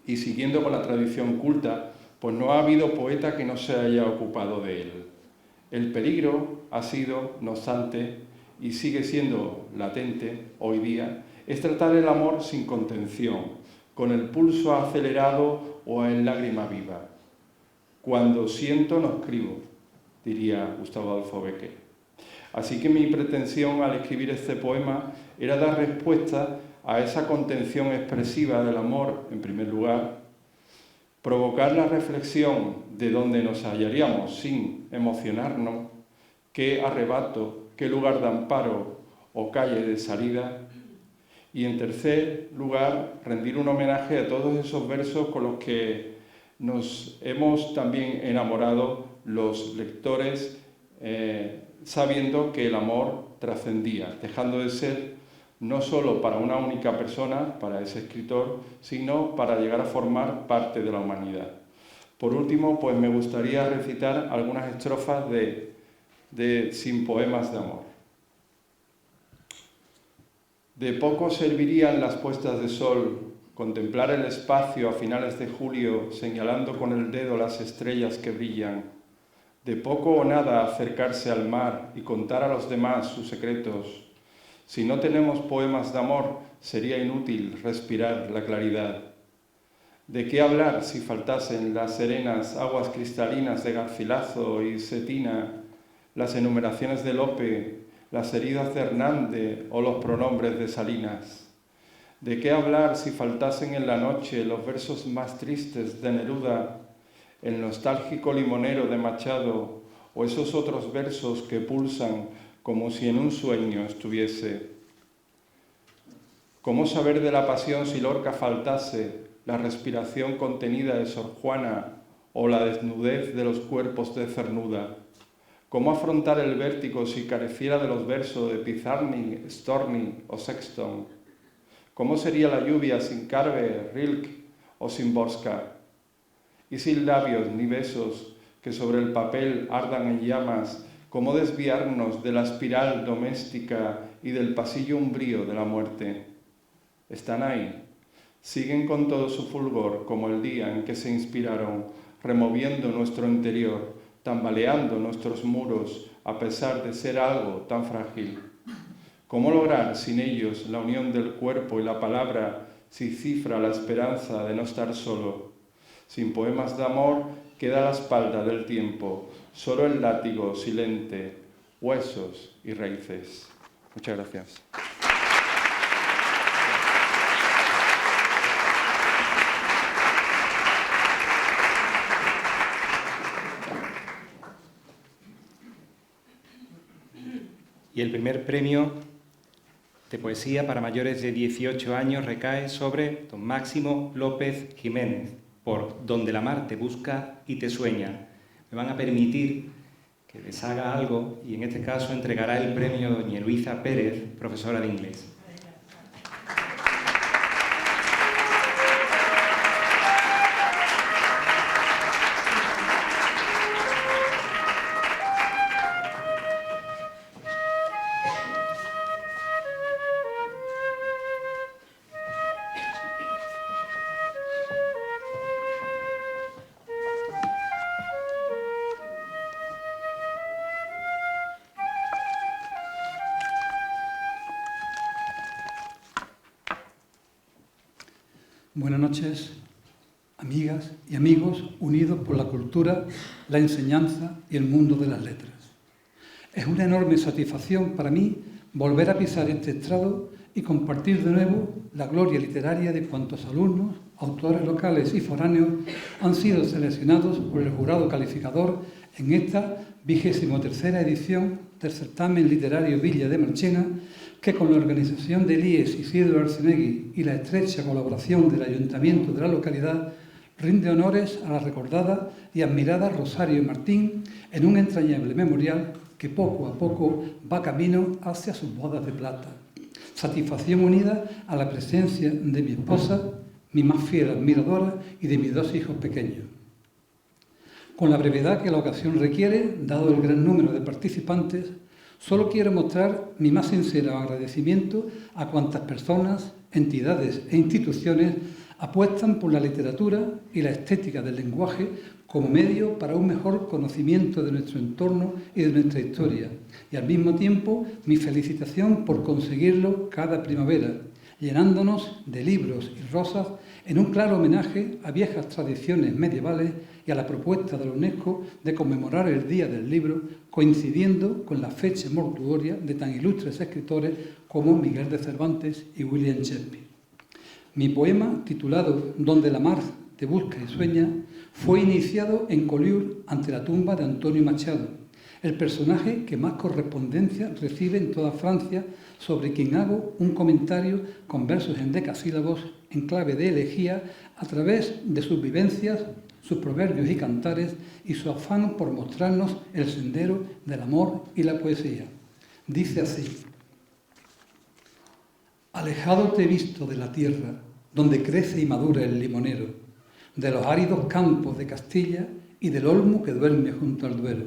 y siguiendo con la tradición culta, pues no ha habido poeta que no se haya ocupado de él. El peligro ha sido, no obstante, y sigue siendo latente hoy día, es tratar el amor sin contención, con el pulso acelerado o en lágrima viva. Cuando siento no escribo, diría Gustavo Adolfo Bécquer. Así que mi pretensión al escribir este poema era dar respuesta a esa contención expresiva del amor, en primer lugar, provocar la reflexión de dónde nos hallaríamos sin emocionarnos, qué arrebato, qué lugar de amparo o calle de salida, y en tercer lugar, rendir un homenaje a todos esos versos con los que nos hemos también enamorado los lectores, sabiendo que el amor trascendía, dejando de ser no solo para una única persona, para ese escritor, sino para llegar a formar parte de la humanidad. Por último, pues me gustaría recitar algunas estrofas de Sin poemas de amor. De poco servirían las puestas de sol, contemplar el espacio a finales de julio, señalando con el dedo las estrellas que brillan. De poco o nada acercarse al mar y contar a los demás sus secretos. Si no tenemos poemas de amor, sería inútil respirar la claridad. ¿De qué hablar si faltasen las serenas aguas cristalinas de Garcilaso y Cetina, las enumeraciones de Lope, las heridas de Hernández o los pronombres de Salinas? ¿De qué hablar si faltasen en la noche los versos más tristes de Neruda, el nostálgico limonero de Machado o esos otros versos que pulsan como si en un sueño estuviese? ¿Cómo saber de la pasión si Lorca faltase la respiración contenida de Sor Juana o la desnudez de los cuerpos de Cernuda? ¿Cómo afrontar el vértigo si careciera de los versos de Pizarnik, Storni o Sexton? ¿Cómo sería la lluvia sin Carver, Rilke o Szymborska? Y sin labios ni besos que sobre el papel ardan en llamas, ¿cómo desviarnos de la espiral doméstica y del pasillo umbrío de la muerte? Están ahí, siguen con todo su fulgor como el día en que se inspiraron, removiendo nuestro interior, tambaleando nuestros muros a pesar de ser algo tan frágil. ¿Cómo lograr sin ellos la unión del cuerpo y la palabra si cifra la esperanza de no estar solo? Sin poemas de amor queda la espalda del tiempo, solo el látigo silente, huesos y raíces. Muchas gracias. Y el primer premio de poesía para mayores de 18 años recae sobre don Máximo López Jiménez, por Donde la mar te busca y te sueña. Me van a permitir que les haga algo y en este caso entregará el premio doña Luisa Pérez, profesora de inglés. Buenas noches, amigas y amigos unidos por la cultura, la enseñanza y el mundo de las letras. Es una enorme satisfacción para mí volver a pisar este estrado y compartir de nuevo la gloria literaria de cuantos alumnos, autores locales y foráneos han sido seleccionados por el jurado calificador en esta 23ª edición del certamen literario Villa de Marchena, que con la organización del IES Isidro Arzenegui y la estrecha colaboración del Ayuntamiento de la localidad, rinde honores a la recordada y admirada Rosario Martín en un entrañable memorial que poco a poco va camino hacia sus bodas de plata. Satisfacción unida a la presencia de mi esposa, mi más fiel admiradora y de mis 2 hijos pequeños. Con la brevedad que la ocasión requiere, dado el gran número de participantes, solo quiero mostrar mi más sincero agradecimiento a cuantas personas, entidades e instituciones apuestan por la literatura y la estética del lenguaje como medio para un mejor conocimiento de nuestro entorno y de nuestra historia, y al mismo tiempo mi felicitación por conseguirlo cada primavera, llenándonos de libros y rosas en un claro homenaje a viejas tradiciones medievales y a la propuesta de la UNESCO de conmemorar el Día del Libro, coincidiendo con la fecha mortuoria de tan ilustres escritores como Miguel de Cervantes y William Shakespeare. Mi poema, titulado Donde la mar te busca y sueña, fue iniciado en Collioure ante la tumba de Antonio Machado, el personaje que más correspondencia recibe en toda Francia, sobre quien hago un comentario con versos en decasílabos en clave de elegía a través de sus vivencias, sus proverbios y cantares y su afán por mostrarnos el sendero del amor y la poesía. Dice así: alejado te he visto de la tierra, donde crece y madura el limonero, de los áridos campos de Castilla y del olmo que duerme junto al Duero,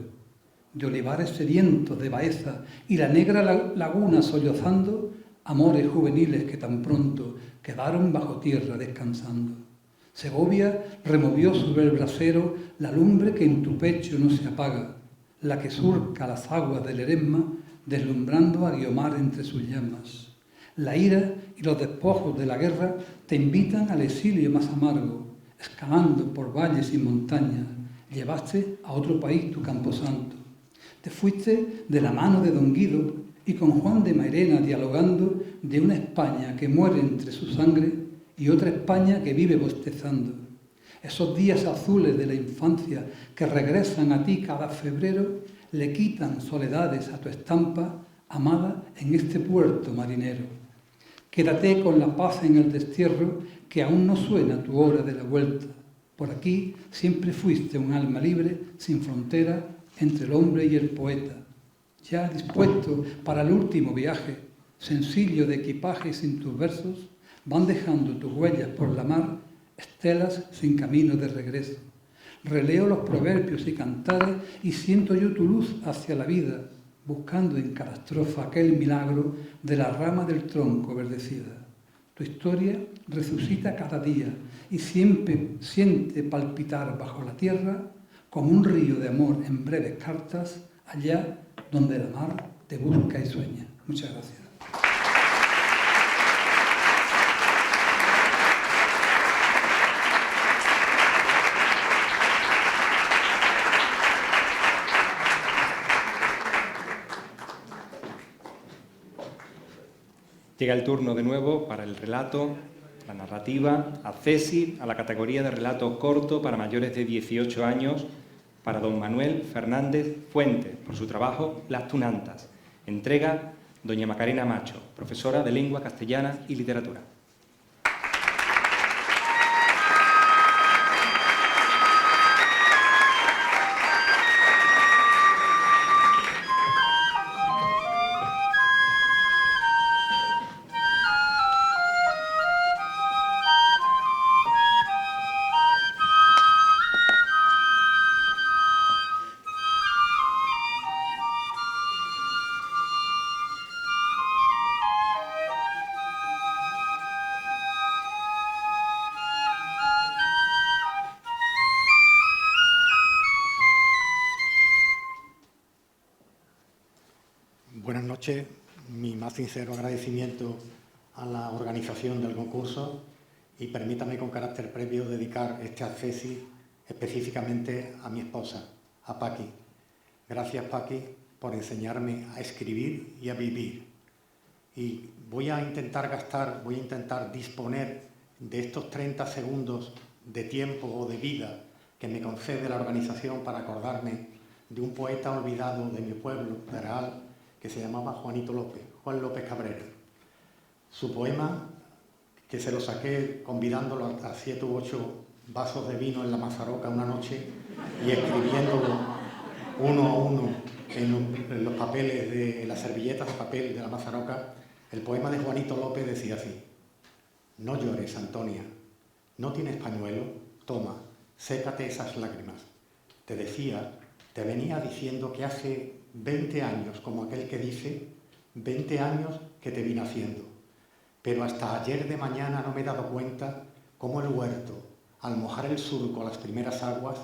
de olivares sedientos de Baeza y la negra laguna sollozando, amores juveniles que tan pronto quedaron bajo tierra descansando. Segovia removió sobre el brasero la lumbre que en tu pecho no se apaga, la que surca las aguas del Eresma, deslumbrando a Guiomar entre sus llamas. La ira y los despojos de la guerra te invitan al exilio más amargo, escalando por valles y montañas, llevaste a otro país tu camposanto. Te fuiste de la mano de Don Guido y con Juan de Mairena dialogando de una España que muere entre su sangre y otra España que vive bostezando. Esos días azules de la infancia que regresan a ti cada febrero le quitan soledades a tu estampa, amada en este puerto marinero. Quédate con la paz en el destierro, que aún no suena tu hora de la vuelta. Por aquí siempre fuiste un alma libre, sin frontera, entre el hombre y el poeta. Ya dispuesto para el último viaje, sencillo de equipaje sin tus versos, van dejando tus huellas por la mar, estelas sin camino de regreso. Releo los proverbios y cantares y siento yo tu luz hacia la vida, buscando en cada estrofa aquel milagro de la rama del tronco verdecida. Tu historia resucita cada día y siempre siente palpitar bajo la tierra como un río de amor en breves cartas, allá donde la mar te busca y sueña. Muchas gracias. Llega el turno de nuevo para el relato, la narrativa, a Cesi, a la categoría de relato corto para mayores de 18 años, para don Manuel Fernández Fuentes, por su trabajo Las Tunantas. Entrega doña Macarena Macho, profesora de Lengua Castellana y Literatura. Buenas noches. Mi más sincero agradecimiento a la organización del concurso y permítame con carácter previo dedicar este acceso específicamente a mi esposa, a Paqui. Gracias, Paqui, por enseñarme a escribir y a vivir. Y voy a intentar disponer de estos 30 segundos de tiempo o de vida que me concede la organización para acordarme de un poeta olvidado de mi pueblo, de Real, que se llamaba Juanito López, Juan López Cabrera. Su poema, que se lo saqué convidándolo a 7 u 8 vasos de vino en la Mazaroca una noche y escribiéndolo uno a uno en los papeles de las servilletas de papel de la Mazaroca, el poema de Juanito López decía así: no llores, Antonia, no tienes pañuelo, toma, sécate esas lágrimas. Te venía diciendo que hace 20 años, como aquel que dice, 20 años que te vine haciendo. Pero hasta ayer de mañana no me he dado cuenta cómo el huerto, al mojar el surco a las primeras aguas,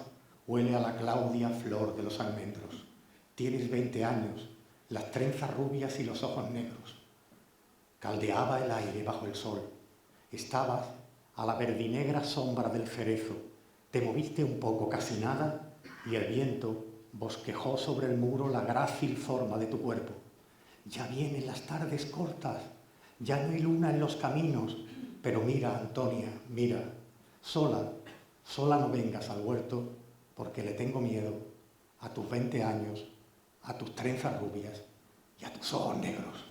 huele a la Claudia flor de los almendros. Tienes 20 años, las trenzas rubias y los ojos negros. Caldeaba el aire bajo el sol. Estabas a la verdinegra sombra del cerezo. Te moviste un poco, casi nada, y el viento bosquejó sobre el muro la grácil forma de tu cuerpo. Ya vienen las tardes cortas, ya no hay luna en los caminos, pero mira, Antonia, mira, sola no vengas al huerto, porque le tengo miedo a tus 20 años, a tus trenzas rubias y a tus ojos negros.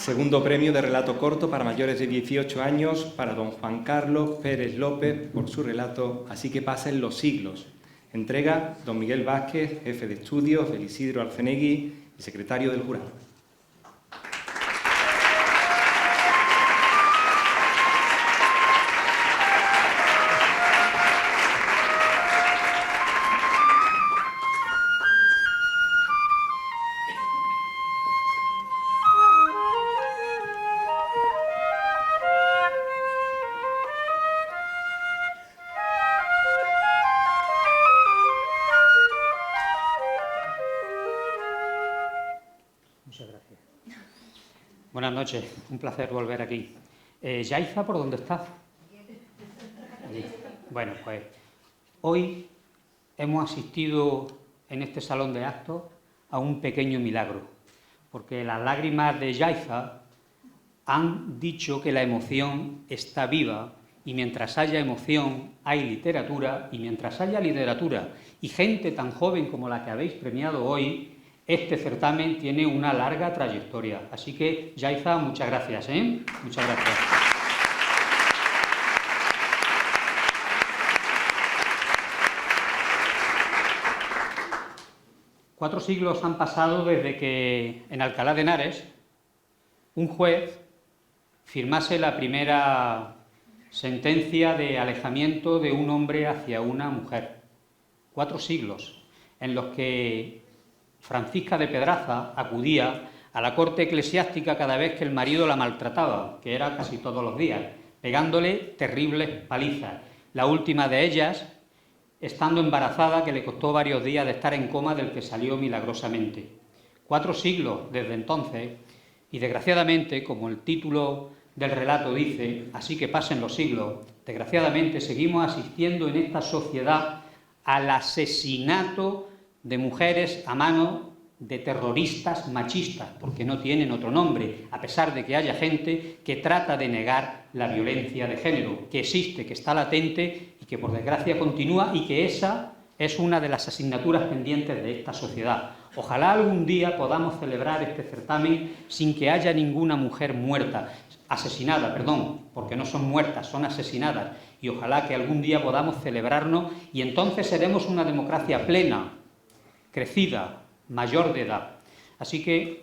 Segundo premio de relato corto para mayores de 18 años para don Juan Carlos Pérez López por su relato Así que pasen los siglos. Entrega don Miguel Vázquez, jefe de estudios del Isidro Arcenegui y secretario del jurado. Buenas noches, un placer volver aquí. Yaiza, ¿por dónde estás? Allí. Bueno, pues hoy hemos asistido en este salón de actos a un pequeño milagro, porque las lágrimas de Yaiza han dicho que la emoción está viva y mientras haya emoción hay literatura, y mientras haya literatura y gente tan joven como la que habéis premiado hoy, este certamen tiene una larga trayectoria. Así que, Yaiza, muchas gracias, ¿eh? Muchas gracias. Cuatro siglos han pasado desde que en Alcalá de Henares un juez firmase la primera sentencia de alejamiento de un hombre hacia una mujer. 4 siglos en los que Francisca de Pedraza acudía a la corte eclesiástica cada vez que el marido la maltrataba, que era casi todos los días, pegándole terribles palizas. La última de ellas, estando embarazada, que le costó varios días de estar en coma, del que salió milagrosamente. 4 siglos desde entonces, y desgraciadamente, como el título del relato dice, así que pasen los siglos, desgraciadamente seguimos asistiendo en esta sociedad al asesinato de mujeres a manos de terroristas machistas, porque no tienen otro nombre, a pesar de que haya gente que trata de negar la violencia de género, que existe, que está latente y que por desgracia continúa, y que esa es una de las asignaturas pendientes de esta sociedad. Ojalá algún día podamos celebrar este certamen sin que haya ninguna mujer asesinada, porque no son muertas, son asesinadas, y ojalá que algún día podamos celebrarnos y entonces seremos una democracia plena, crecida, mayor de edad. Así que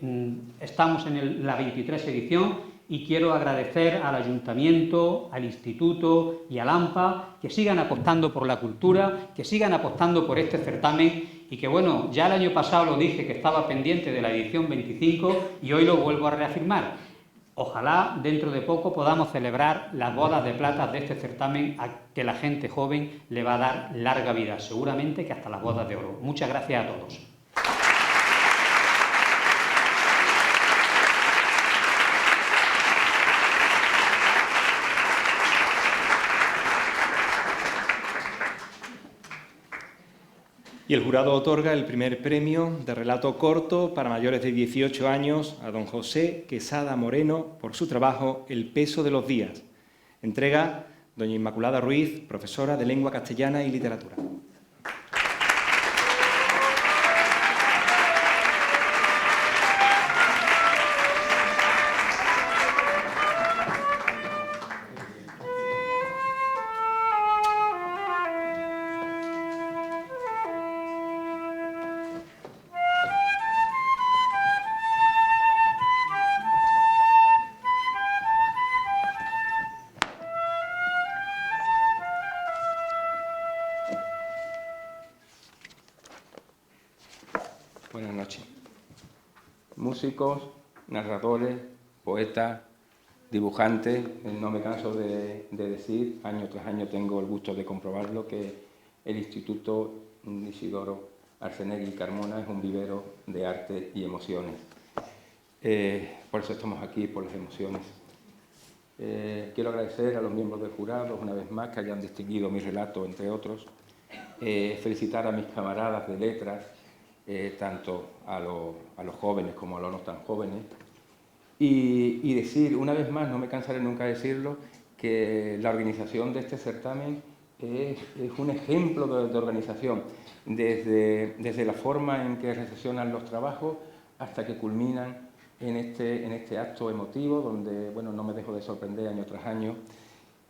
estamos en la 23 edición y quiero agradecer al Ayuntamiento, al Instituto y al AMPA que sigan apostando por la cultura, que sigan apostando por este certamen y que, bueno, ya el año pasado lo dije que estaba pendiente de la edición 25 y hoy lo vuelvo a reafirmar. Ojalá dentro de poco podamos celebrar las bodas de plata de este certamen a que la gente joven le va a dar larga vida, seguramente que hasta las bodas de oro. Muchas gracias a todos. Y el jurado otorga el primer premio de relato corto para mayores de 18 años a don José Quesada Moreno por su trabajo El peso de los días. Entrega doña Inmaculada Ruiz, profesora de Lengua Castellana y Literatura. Buenas noches. Músicos, narradores, poetas, dibujantes, no me canso de decir, año tras año tengo el gusto de comprobarlo, que el Instituto Isidoro Arzenegui Carmona es un vivero de arte y emociones. Por eso estamos aquí, por las emociones. Quiero agradecer a los miembros del jurado, una vez más, que hayan distinguido mi relato, entre otros. Felicitar a mis camaradas de letras, tanto a los jóvenes como a los no tan jóvenes, y decir, una vez más, no me cansaré nunca de decirlo, que la organización de este certamen es un ejemplo de organización, desde la forma en que recepcionan los trabajos hasta que culminan en este acto emotivo, donde, bueno, no me dejo de sorprender año tras año.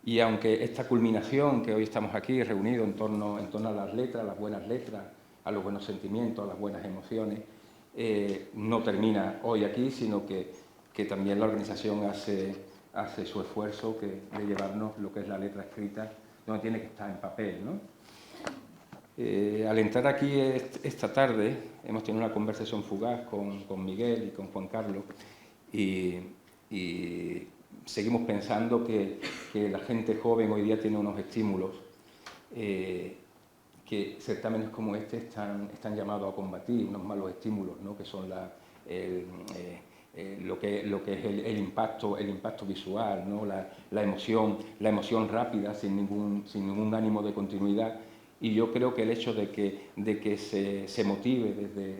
Y aunque esta culminación, que hoy estamos aquí reunidos en torno a las letras, las buenas letras, a los buenos sentimientos, a las buenas emociones, no termina hoy aquí, sino que también la organización hace su esfuerzo de llevarnos lo que es la letra escrita, donde tiene que estar en papel, ¿no? Al entrar aquí esta tarde, hemos tenido una conversación fugaz con Miguel y con Juan Carlos, y seguimos pensando que la gente joven hoy día tiene unos estímulos que certámenes como este están llamados a combatir, unos malos estímulos, ¿no? Que son lo que es el impacto visual, ¿no? la emoción rápida, sin ningún ánimo de continuidad. Y yo creo que el hecho de que se motive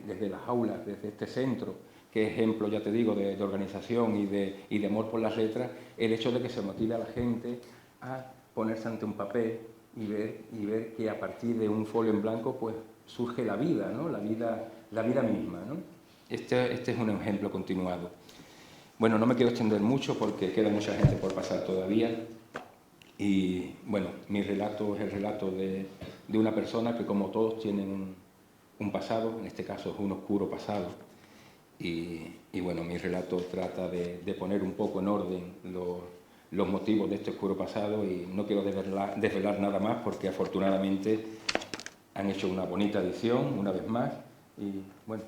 desde las aulas, desde este centro, que es ejemplo, ya te digo, de organización y de amor por las letras, el hecho de que se motive a la gente a ponerse ante un papel y ver que a partir de un folio en blanco pues surge la vida, ¿no? La vida misma, ¿no? Este es un ejemplo continuado. Bueno, no me quiero extender mucho porque queda mucha gente por pasar todavía. Y bueno, mi relato es el relato de una persona que, como todos, tienen un pasado, en este caso es un oscuro pasado. Y bueno, mi relato trata de poner un poco en orden los motivos de este oscuro pasado, y no quiero desvelar nada más porque afortunadamente han hecho una bonita edición una vez más, y bueno,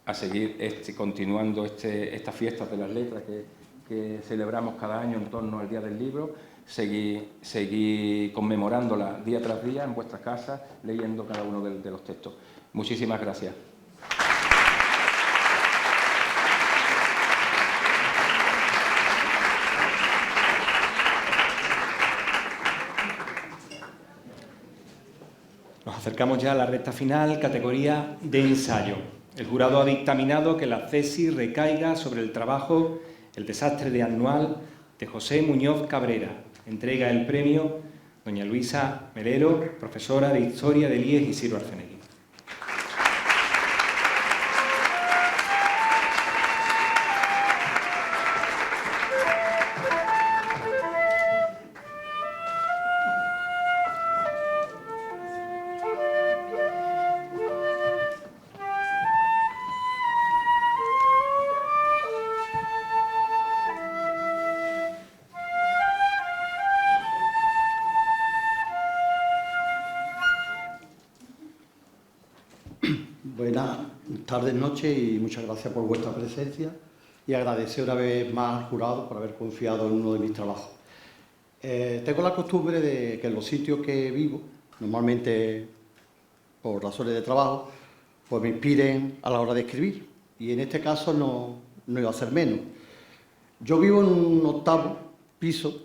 a seguir continuando estas fiestas de las letras que celebramos cada año en torno al Día del Libro, seguir conmemorándola día tras día en vuestras casas, leyendo cada uno de los textos. Muchísimas gracias. Nos acercamos ya a la recta final, categoría de ensayo. El jurado ha dictaminado que la tesis recaiga sobre el trabajo El desastre de Anual de José Muñoz Cabrera. Entrega el premio doña Luisa Melero, profesora de Historia del IES Isidro Arcenegui. Buenas tardes, noches y muchas gracias por vuestra presencia y agradecer una vez más al jurado por haber confiado en uno de mis trabajos. Tengo la costumbre de que en los sitios que vivo, normalmente por razones de trabajo, pues me inspiren a la hora de escribir y en este caso no iba a ser menos. Yo vivo en un 8º piso,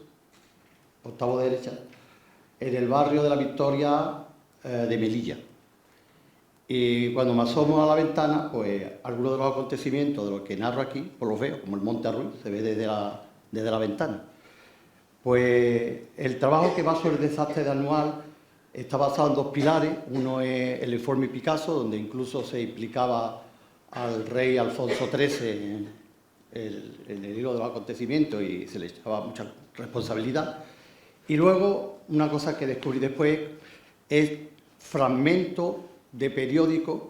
8º derecha, en el barrio de la Victoria de Melilla. Y cuando me asomo a la ventana, pues algunos de los acontecimientos de los que narro aquí, pues los veo, como el Monte Ruiz, se ve desde la ventana. Pues el trabajo que baso el desastre de Anual está basado en 2 pilares. Uno es el informe Picasso, donde incluso se implicaba al rey Alfonso XIII en el hilo de los acontecimientos y se le echaba mucha responsabilidad. Y luego, una cosa que descubrí después, es fragmentos de periódicos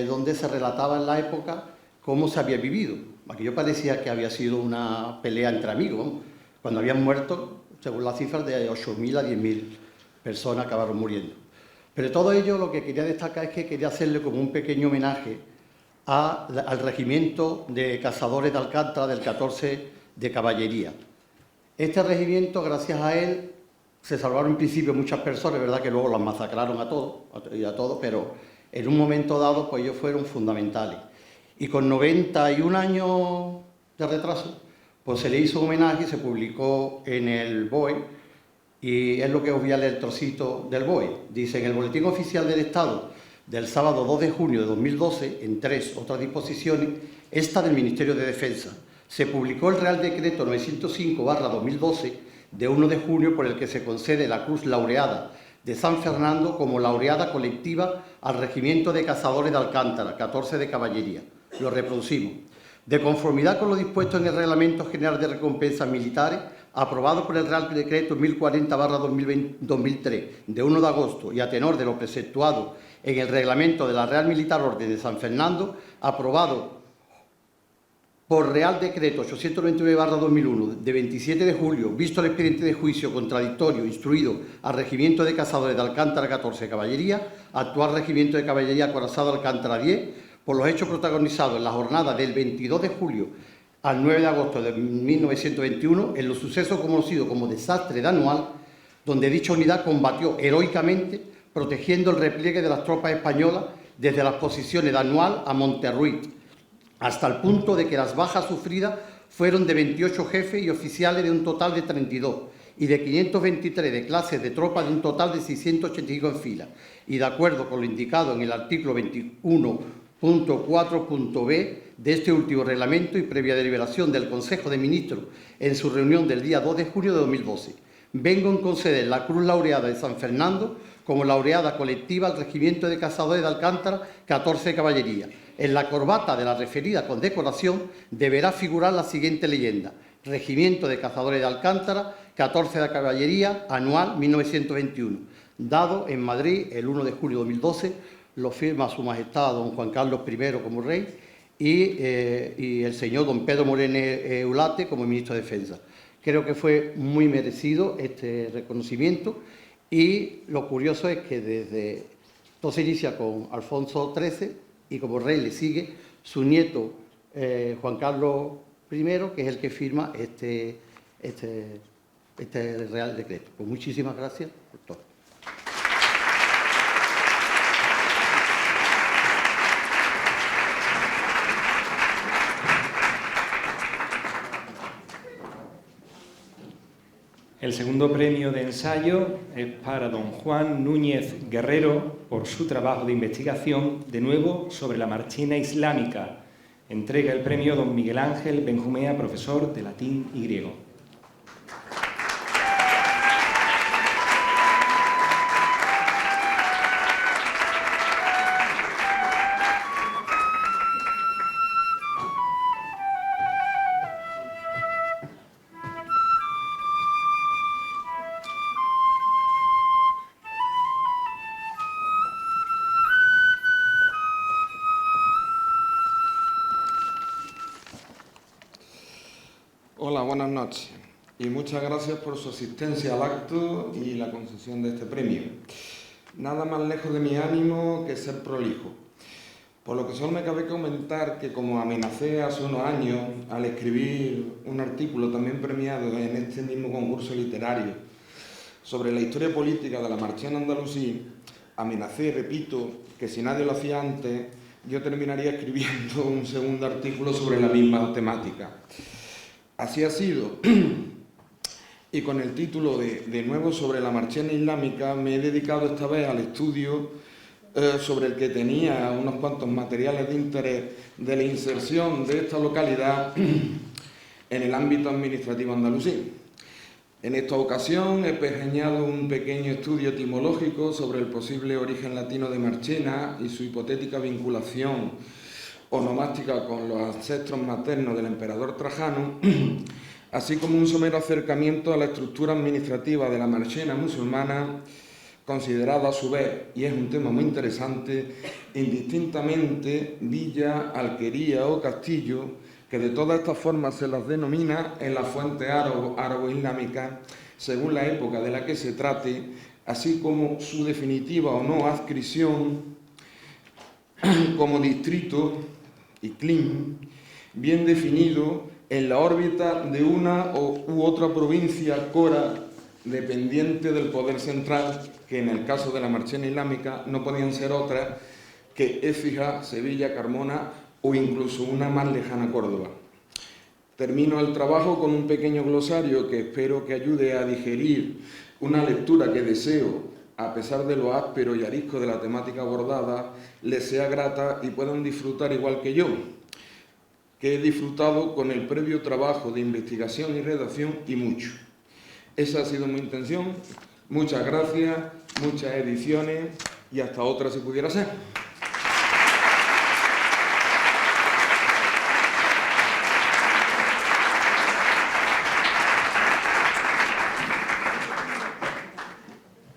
donde se relataba en la época cómo se había vivido. Aquello parecía que había sido una pelea entre amigos, ¿no? Cuando habían muerto, según las cifras, de 8.000 a 10.000 personas acabaron muriendo. Pero de todo ello lo que quería destacar es que quería hacerle como un pequeño homenaje al regimiento de cazadores de Alcántara del 14 de Caballería. Este regimiento, gracias a él, se salvaron en principio muchas personas, es verdad que luego las masacraron a todos, pero en un momento dado pues ellos fueron fundamentales. Y con 91 años de retraso, pues se le hizo un homenaje y se publicó en el BOE, y es lo que os voy a leer el trocito del BOE. Dice: en el Boletín Oficial del Estado del sábado 2 de junio de 2012, en 3 otras disposiciones, esta del Ministerio de Defensa, se publicó el Real Decreto 905/2012, de 1 de junio, por el que se concede la Cruz Laureada de San Fernando como laureada colectiva al Regimiento de Cazadores de Alcántara, 14 de Caballería. Lo reproducimos. De conformidad con lo dispuesto en el Reglamento General de Recompensas Militares, aprobado por el Real Decreto 1040/2003, de 1 de agosto, y a tenor de lo preceptuado en el Reglamento de la Real Militar Orden de San Fernando, aprobado por Real Decreto 899/2001, de 27 de julio, visto el expediente de juicio contradictorio instruido al Regimiento de Cazadores de Alcántara 14 de Caballería, actual Regimiento de Caballería Acorazado Alcántara 10, por los hechos protagonizados en la jornada del 22 de julio al 9 de agosto de 1921, en los sucesos conocidos como desastre de Anual, donde dicha unidad combatió heroicamente, protegiendo el repliegue de las tropas españolas desde las posiciones de Anual a Monterruiz, hasta el punto de que las bajas sufridas fueron de 28 jefes y oficiales de un total de 32, y de 523 de clases de tropas de un total de 685 en fila. Y de acuerdo con lo indicado en el artículo 21.4.b de este último reglamento y previa deliberación del Consejo de Ministros en su reunión del día 2 de junio de 2012, vengo en conceder la Cruz Laureada de San Fernando como laureada colectiva al Regimiento de Cazadores de Alcántara 14 de Caballería. En la corbata de la referida condecoración deberá figurar la siguiente leyenda: Regimiento de Cazadores de Alcántara, 14 de Caballería, Anual 1921. Dado en Madrid el 1 de julio de 2012, lo firma Su Majestad don Juan Carlos I como rey y el señor don Pedro Moreno Eulate como ministro de Defensa. Creo que fue muy merecido este reconocimiento y lo curioso es que desde... Todo se inicia con Alfonso XIII y como rey le sigue su nieto Juan Carlos I, que es el que firma este Real Decreto. Pues muchísimas gracias por todo. El segundo premio de ensayo es para don Juan Núñez Guerrero por su trabajo de investigación, de nuevo sobre la Marchena islámica. Entrega el premio don Miguel Ángel Benjumea, profesor de latín y griego. Hola, buenas noches y muchas gracias por su asistencia al acto y la concesión de este premio. Nada más lejos de mi ánimo que ser prolijo, por lo que solo me cabe comentar que, como amenacé hace unos años al escribir un artículo también premiado en este mismo concurso literario sobre la historia política de la Marchena andalusí, amenacé, repito, que si nadie lo hacía antes, yo terminaría escribiendo un segundo artículo sobre la misma temática. Así ha sido, y con el título de nuevo sobre la Marchena islámica me he dedicado esta vez al estudio sobre el que tenía unos cuantos materiales de interés de la inserción de esta localidad en el ámbito administrativo andalusí. En esta ocasión he pergeñado un pequeño estudio etimológico sobre el posible origen latino de Marchena y su hipotética vinculación onomástica con los ancestros maternos del emperador Trajano, así como un somero acercamiento a la estructura administrativa de la Marchena musulmana, considerada a su vez, y es un tema muy interesante, indistintamente villa, alquería o castillo, que de todas estas formas se las denomina en las fuentes árabo-islámicas, según la época de la que se trate, así como su definitiva o no adscripción como distrito y clim, bien definido en la órbita de una u otra provincia cora dependiente del poder central, que en el caso de la Marchena islámica no podían ser otras que Écija, Sevilla, Carmona o incluso una más lejana Córdoba. Termino el trabajo con un pequeño glosario que espero que ayude a digerir una lectura que deseo, a pesar de lo áspero y arisco de la temática abordada, les sea grata y puedan disfrutar igual que yo, que he disfrutado con el previo trabajo de investigación y redacción y mucho. Esa ha sido mi intención. Muchas gracias, muchas ediciones y hasta otra si pudiera ser.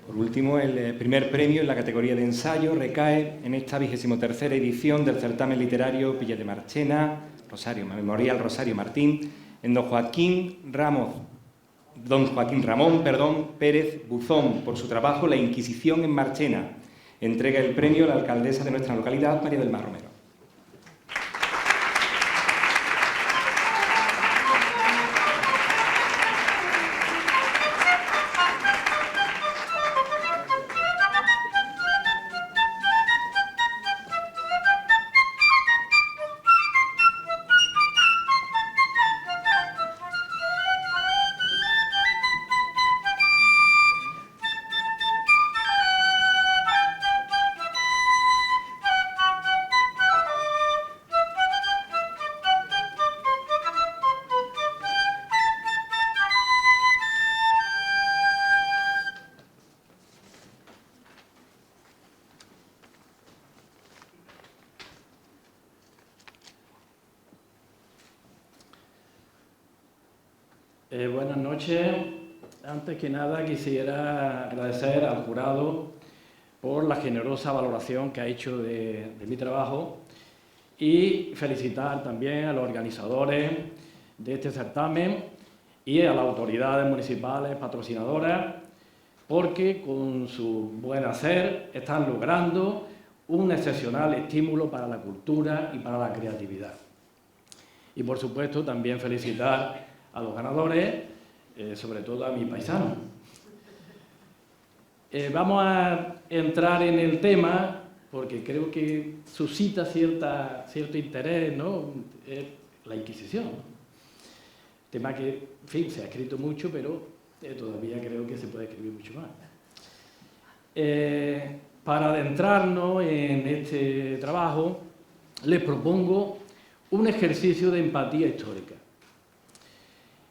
Por último, el primer premio en la categoría de ensayo recae en esta 23ª edición del certamen literario Villa de Marchena, Memorial Rosario Martín, en don Joaquín Ramón Pérez Buzón, por su trabajo La Inquisición en Marchena. Entrega el premio a la alcaldesa de nuestra localidad, María del Mar Romero. Buenas noches. Antes que nada quisiera agradecer al jurado por la generosa valoración que ha hecho de mi trabajo y felicitar también a los organizadores de este certamen y a las autoridades municipales patrocinadoras, porque con su buen hacer están logrando un excepcional estímulo para la cultura y para la creatividad. Y por supuesto también felicitar a los ganadores, sobre todo a mi paisano. Vamos a entrar en el tema porque creo que suscita cierto interés, ¿no? La Inquisición. Tema que, en fin, se ha escrito mucho, pero todavía creo que se puede escribir mucho más. Para adentrarnos en este trabajo, les propongo un ejercicio de empatía histórica.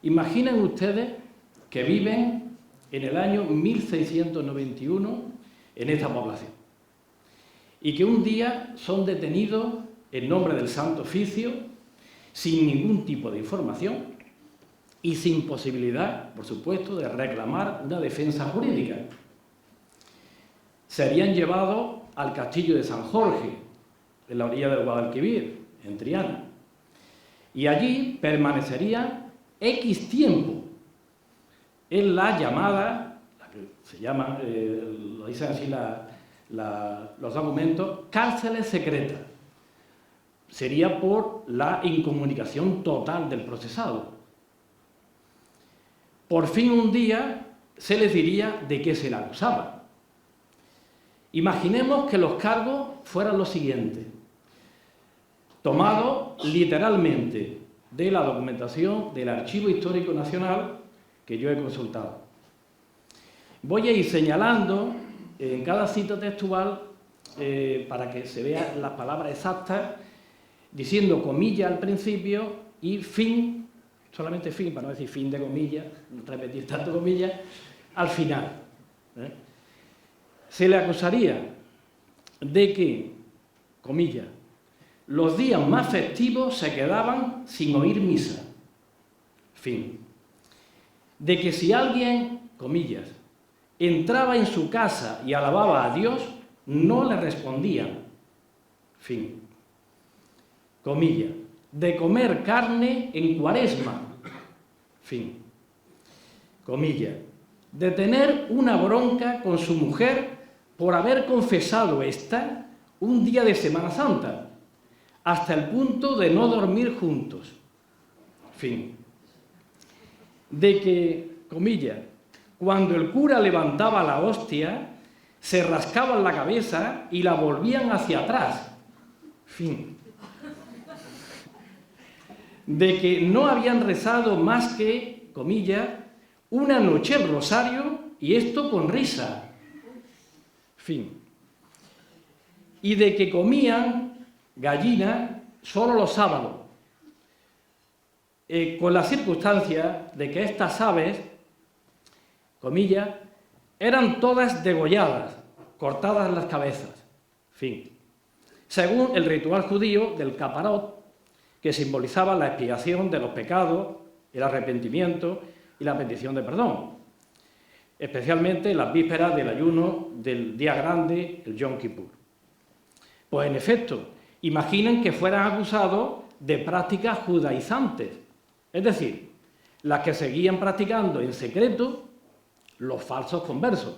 Imaginen ustedes que viven en el año 1691 en esta población y que un día son detenidos en nombre del Santo Oficio sin ningún tipo de información y sin posibilidad, por supuesto, de reclamar una defensa jurídica. Serían llevados al castillo de San Jorge, en la orilla del Guadalquivir, en Triana, y allí permanecerían X tiempo en la llamada, la que se llama, lo dicen así los documentos, cárceles secretas. Sería por la incomunicación total del procesado. Por fin un día se les diría de qué se le acusaba. Imaginemos que los cargos fueran los siguientes, tomados literalmente de la documentación del Archivo Histórico Nacional que yo he consultado. Voy a ir señalando en cada cita textual, para que se vean las palabras exactas, diciendo comilla al principio y fin, solamente fin, para no decir fin de comillas, repetir tanto comillas, al final. Se le acusaría de que, comillas, los días más festivos se quedaban sin oír misa. Fin. De que si alguien, comillas, entraba en su casa y alababa a Dios, no le respondían. Fin. Comillas. De comer carne en Cuaresma. Fin. Comillas. De tener una bronca con su mujer por haber confesado ésta un día de Semana Santa, hasta el punto de no dormir juntos. Fin. De que, comillas, cuando el cura levantaba la hostia, se rascaban la cabeza y la volvían hacia atrás. Fin. De que no habían rezado más que, comillas, una noche el rosario y esto con risa. Fin. Y de que comían gallina solo los sábados, con la circunstancia de que estas aves, comillas, eran todas degolladas, cortadas las cabezas. Fin. Según el ritual judío del caparot, que simbolizaba la expiación de los pecados, el arrepentimiento y la petición de perdón, especialmente en las vísperas del ayuno del día grande, el Yom Kippur. Pues en efecto, imaginen que fueran acusados de prácticas judaizantes, es decir, las que seguían practicando en secreto los falsos conversos,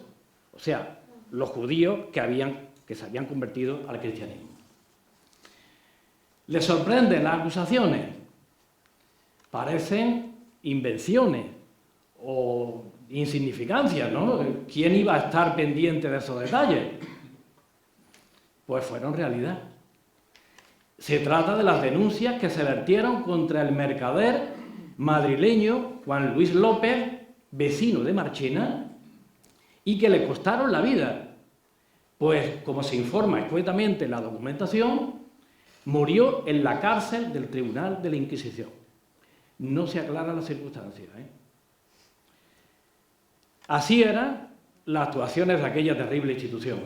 o sea, los judíos que se habían convertido al cristianismo. ¿Les sorprenden las acusaciones? Parecen invenciones o insignificancias, ¿no? ¿Quién iba a estar pendiente de esos detalles? Pues fueron realidad. Se trata de las denuncias que se vertieron contra el mercader madrileño Juan Luis López, vecino de Marchena, y que le costaron la vida, pues, como se informa escuetamente en la documentación, murió en la cárcel del Tribunal de la Inquisición. No se aclara la circunstancia, Así eran las actuaciones de aquella terrible institución,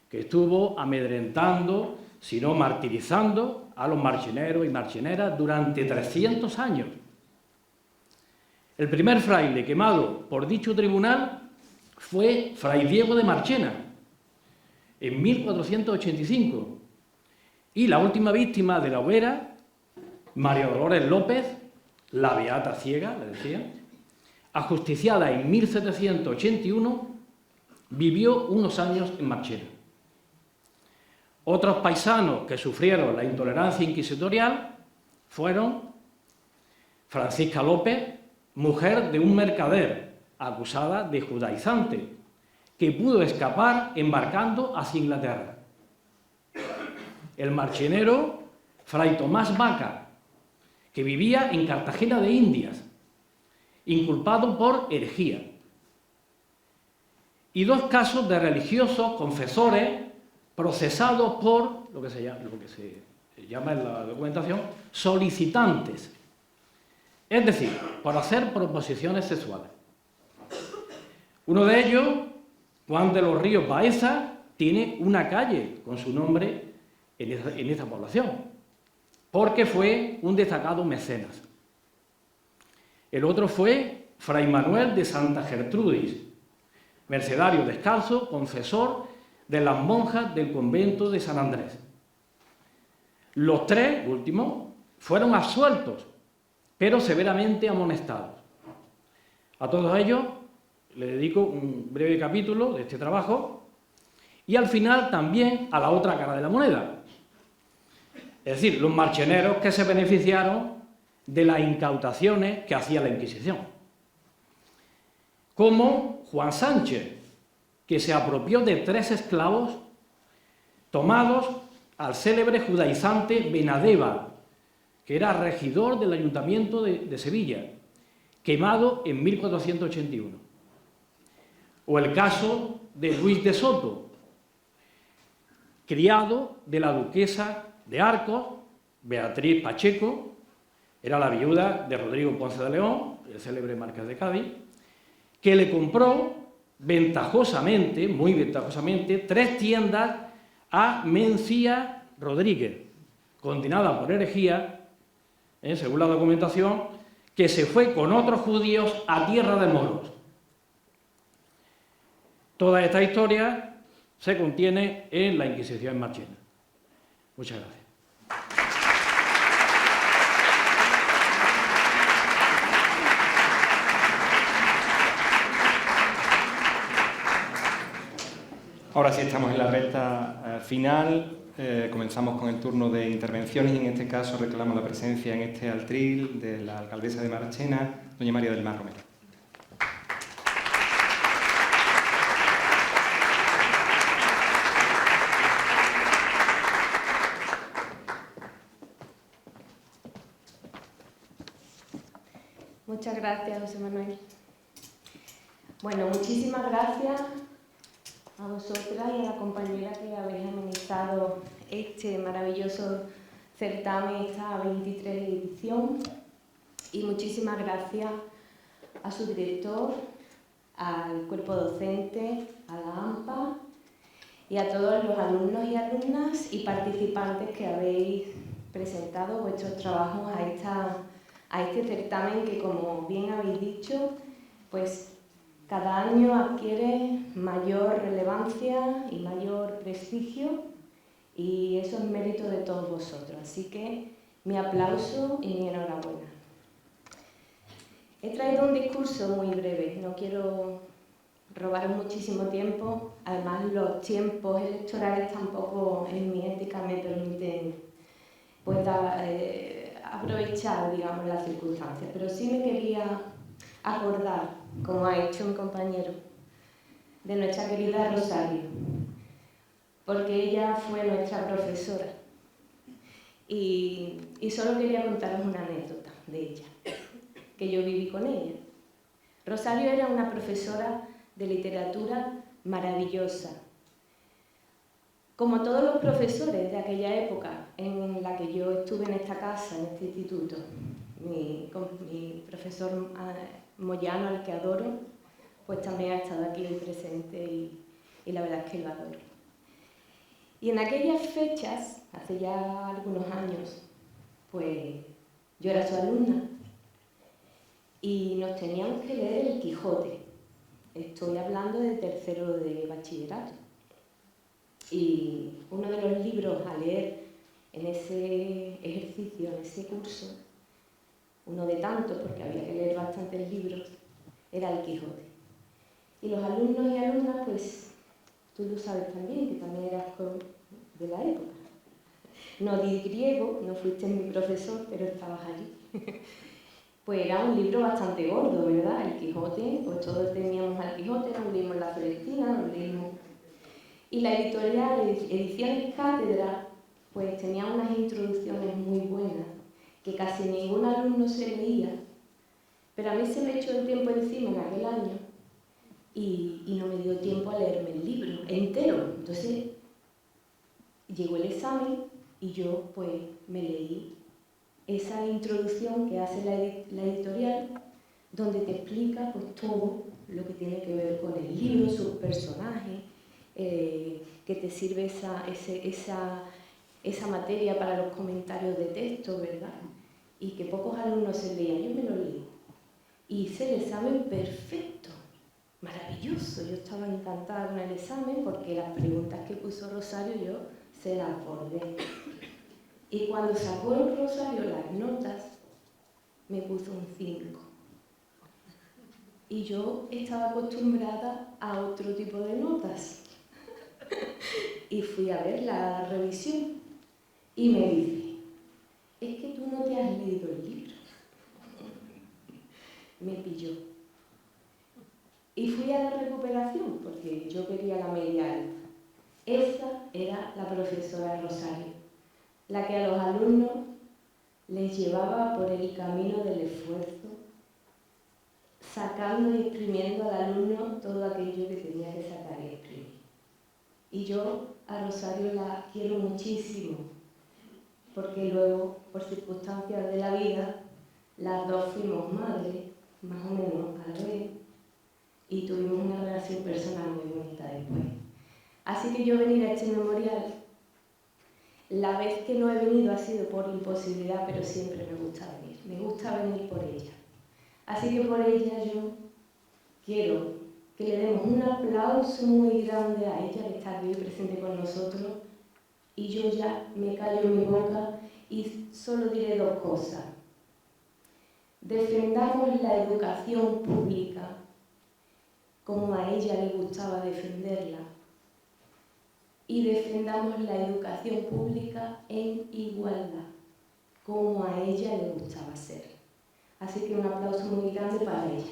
que estuvo amedrentando, si no martirizando, a los marcheneros y marcheneras durante 300 años. El primer fraile quemado por dicho tribunal fue Fray Diego de Marchena, en 1485, y la última víctima de la hoguera, María Dolores López, la beata ciega, le decía, ajusticiada en 1781, vivió unos años en Marchena. Otros paisanos que sufrieron la intolerancia inquisitorial fueron Francisca López, mujer de un mercader, acusada de judaizante, que pudo escapar embarcando hacia Inglaterra. El marchenero Fray Tomás Vaca, que vivía en Cartagena de Indias, inculpado por herejía. y 2 casos de religiosos, confesores, procesados por lo que se llama en la documentación solicitantes, es decir, por hacer proposiciones sexuales. Uno de ellos, Juan de los Ríos Baeza, tiene una calle con su nombre en esta población, porque fue un destacado mecenas. El otro fue Fray Manuel de Santa Gertrudis, mercedario descalzo, confesor de las monjas del convento de San Andrés. Los 3 últimos fueron absueltos, pero severamente amonestados. A todos ellos le dedico un breve capítulo de este trabajo y al final también a la otra cara de la moneda. Es decir, los marcheneros que se beneficiaron de las incautaciones que hacía la Inquisición. Como Juan Sánchez, que se apropió de 3 esclavos tomados al célebre judaizante Benadeva, que era regidor del Ayuntamiento de Sevilla, quemado en 1481. O el caso de Luis de Soto, criado de la duquesa de Arcos, Beatriz Pacheco, era la viuda de Rodrigo Ponce de León, el célebre marqués de Cádiz, que le compró ventajosamente, muy ventajosamente, 3 tiendas a Mencía Rodríguez, condenada por herejía, según la documentación, que se fue con otros judíos a tierra de moros. Toda esta historia se contiene en la Inquisición en Marchena. Muchas gracias. Ahora sí estamos en la recta final. Comenzamos con el turno de intervenciones y en este caso reclamo la presencia en este altril de la alcaldesa de Marchena, doña María del Mar Romero. Muchas gracias, José Manuel. Bueno, muchísimas gracias a vosotras y a la compañera que habéis amenizado este maravilloso certamen, esta 23 edición. Y muchísimas gracias a su director, al cuerpo docente, a la AMPA y a todos los alumnos y alumnas y participantes que habéis presentado vuestros trabajos a este certamen que, como bien habéis dicho, pues cada año adquiere mayor relevancia y mayor prestigio y eso es mérito de todos vosotros. Así que mi aplauso y mi enhorabuena. He traído un discurso muy breve, no quiero robaros muchísimo tiempo, además los tiempos electorales tampoco en mi ética me permiten pues, aprovechar, digamos, las circunstancias, pero sí me quería acordar, como ha hecho mi compañero, de nuestra querida Rosario, porque ella fue nuestra profesora y solo quería contaros una anécdota de ella, que yo viví con ella. Rosario era una profesora de literatura maravillosa, como todos los profesores de aquella época en la que yo estuve en esta casa, en este instituto. Mi profesor Moyano, al que adoro, pues también ha estado aquí presente y la verdad es que lo adoro. Y en aquellas fechas, hace ya algunos años, pues yo era su alumna y nos teníamos que leer el Quijote. Estoy hablando de tercero de bachillerato. Y uno de los libros a leer en ese ejercicio, en ese curso, uno de tantos, porque había que leer bastantes libros, era el Quijote. Y los alumnos y alumnas, pues, tú lo sabes también, que también eras de la época. No di griego, no fuiste mi profesor, pero estabas allí. Pues era un libro bastante gordo, ¿verdad? El Quijote, pues todos teníamos al Quijote, nos leímos la Celestina, nos leímos... Y la editorial Ediciones Cátedra, pues tenía unas introducciones muy buenas, que casi ningún alumno se leía, pero a mí se me echó el tiempo encima en aquel año y no me dio tiempo a leerme el libro entero. Entonces llegó el examen y yo pues me leí esa introducción que hace la editorial, donde te explica pues todo lo que tiene que ver con el libro, sus personajes, que te sirve esa materia para los comentarios de texto, ¿verdad? Y que pocos alumnos se leían, yo me lo leí. Y hice el examen perfecto, maravilloso. Yo estaba encantada con el examen porque las preguntas que puso Rosario yo se las bordé. Y cuando sacó Rosario las notas, me puso un 5. Y yo estaba acostumbrada a otro tipo de notas. Y fui a ver la revisión y me dice, es que tú no te has leído el libro. Me pilló. Y fui a la recuperación porque yo quería la media alta. Esa era la profesora Rosario, la que a los alumnos les llevaba por el camino del esfuerzo, sacando y exprimiendo al alumno todo aquello que tenía que sacar y exprimir. Y yo a Rosario la quiero muchísimo, porque luego, por circunstancias de la vida, las dos fuimos madres, más o menos a la vez, y tuvimos una relación personal muy bonita después. Así que yo venir a este memorial, la vez que no he venido ha sido por imposibilidad, pero siempre me gusta venir por ella. Así que por ella yo quiero que le demos un aplauso muy grande a ella que está aquí presente con nosotros, y yo ya me callo mi boca y solo diré dos cosas. Defendamos la educación pública como a ella le gustaba defenderla, y defendamos la educación pública en igualdad, como a ella le gustaba ser. Así que un aplauso muy grande para ella.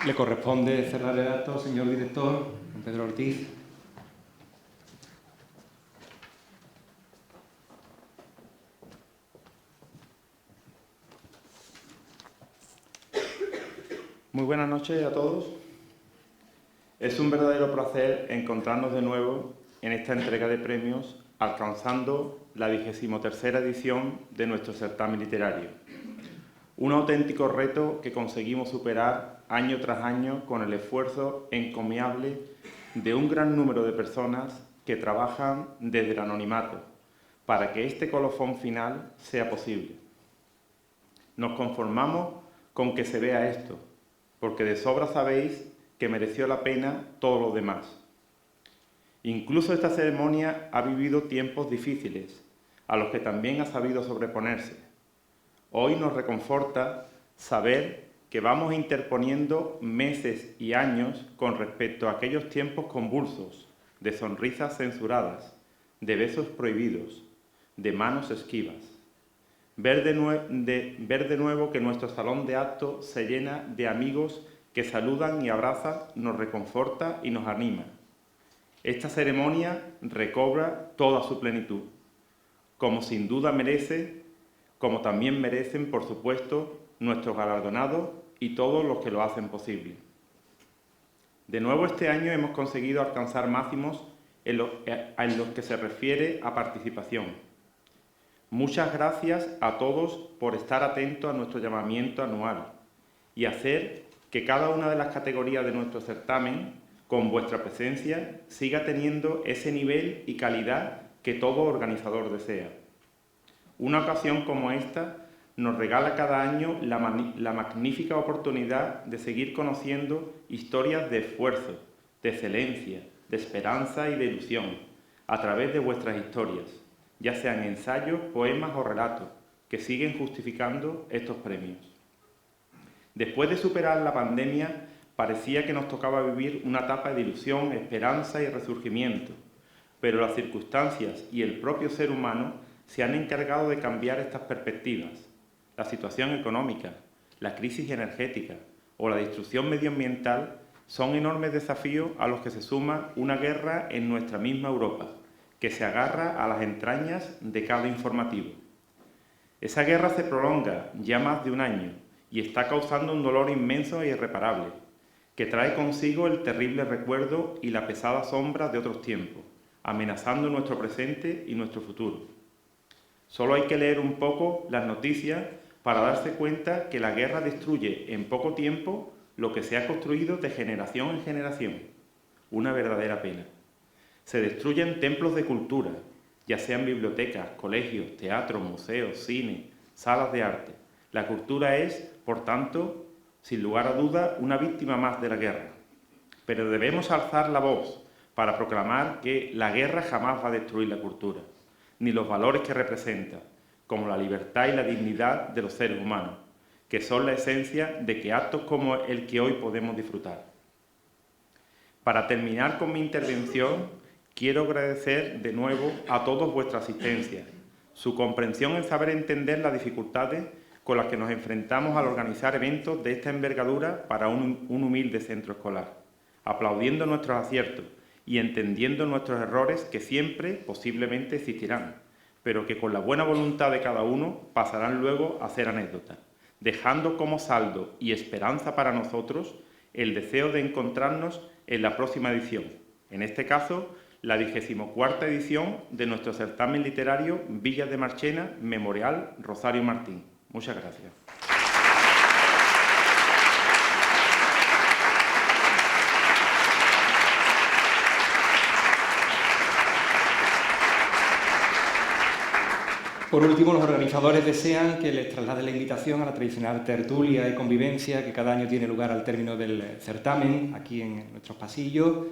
Le corresponde cerrar el acto, señor director, don Pedro Ortiz. Muy buenas noches a todos. Es un verdadero placer encontrarnos de nuevo en esta entrega de premios, alcanzando la 23ª edición de nuestro certamen literario. Un auténtico reto que conseguimos superar año tras año con el esfuerzo encomiable de un gran número de personas que trabajan desde el anonimato para que este colofón final sea posible. Nos conformamos con que se vea esto, porque de sobra sabéis que mereció la pena todo lo demás. Incluso esta ceremonia ha vivido tiempos difíciles, a los que también ha sabido sobreponerse. Hoy nos reconforta saber que vamos interponiendo meses y años con respecto a aquellos tiempos convulsos, de sonrisas censuradas, de besos prohibidos, de manos esquivas. Ver de nuevo que nuestro salón de actos se llena de amigos que saludan y abrazan, nos reconforta y nos anima. Esta ceremonia recobra toda su plenitud, como sin duda merece, como también merecen, por supuesto, nuestros galardonados y todos los que lo hacen posible. De nuevo este año hemos conseguido alcanzar máximos en los que se refiere a participación. Muchas gracias a todos por estar atentos a nuestro llamamiento anual y hacer que cada una de las categorías de nuestro certamen, con vuestra presencia, siga teniendo ese nivel y calidad que todo organizador desea. Una ocasión como esta nos regala cada año la magnífica oportunidad de seguir conociendo historias de esfuerzo, de excelencia, de esperanza y de ilusión, a través de vuestras historias, ya sean ensayos, poemas o relatos, que siguen justificando estos premios. Después de superar la pandemia, parecía que nos tocaba vivir una etapa de ilusión, esperanza y resurgimiento, pero las circunstancias y el propio ser humano se han encargado de cambiar estas perspectivas. La situación económica, la crisis energética o la destrucción medioambiental Son enormes desafíos a los que se suma una guerra en nuestra misma Europa, que se agarra a las entrañas de cada informativo. Esa guerra se prolonga ya más de un año y está causando un dolor inmenso e irreparable, que trae consigo el terrible recuerdo y la pesada sombra de otros tiempos, amenazando nuestro presente y nuestro futuro. Solo hay que leer un poco las noticias para darse cuenta que la guerra destruye en poco tiempo lo que se ha construido de generación en generación. Una verdadera pena. Se destruyen templos de cultura, ya sean bibliotecas, colegios, teatros, museos, cine, salas de arte. La cultura es, por tanto, sin lugar a duda, una víctima más de la guerra. Pero debemos alzar la voz para proclamar que la guerra jamás va a destruir la cultura, ni los valores que representa, como la libertad y la dignidad de los seres humanos, que son la esencia de que actos como el que hoy podemos disfrutar. Para terminar con mi intervención, quiero agradecer de nuevo a todos vuestra asistencia, su comprensión en saber entender las dificultades con las que nos enfrentamos al organizar eventos de esta envergadura para un humilde centro escolar, aplaudiendo nuestros aciertos y entendiendo nuestros errores que siempre posiblemente existirán, pero que con la buena voluntad de cada uno pasarán luego a ser anécdotas, dejando como saldo y esperanza para nosotros el deseo de encontrarnos en la próxima edición, en este caso, la 24ª edición de nuestro certamen literario Villa de Marchena, Memorial Rosario Martín. Muchas gracias. Por último, los organizadores desean que les traslade la invitación a la tradicional tertulia y convivencia que cada año tiene lugar al término del certamen, aquí en nuestros pasillos.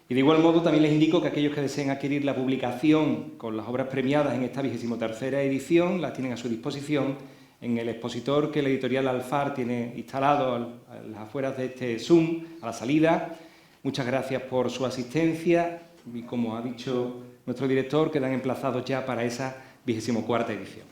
Y de igual modo también les indico que aquellos que deseen adquirir la publicación con las obras premiadas en esta 23ª edición las tienen a su disposición en el expositor que la editorial Alfar tiene instalado a las afueras de este Zoom, a la salida. Muchas gracias por su asistencia y, como ha dicho nuestro director, quedan emplazados ya para esa 24ª edición.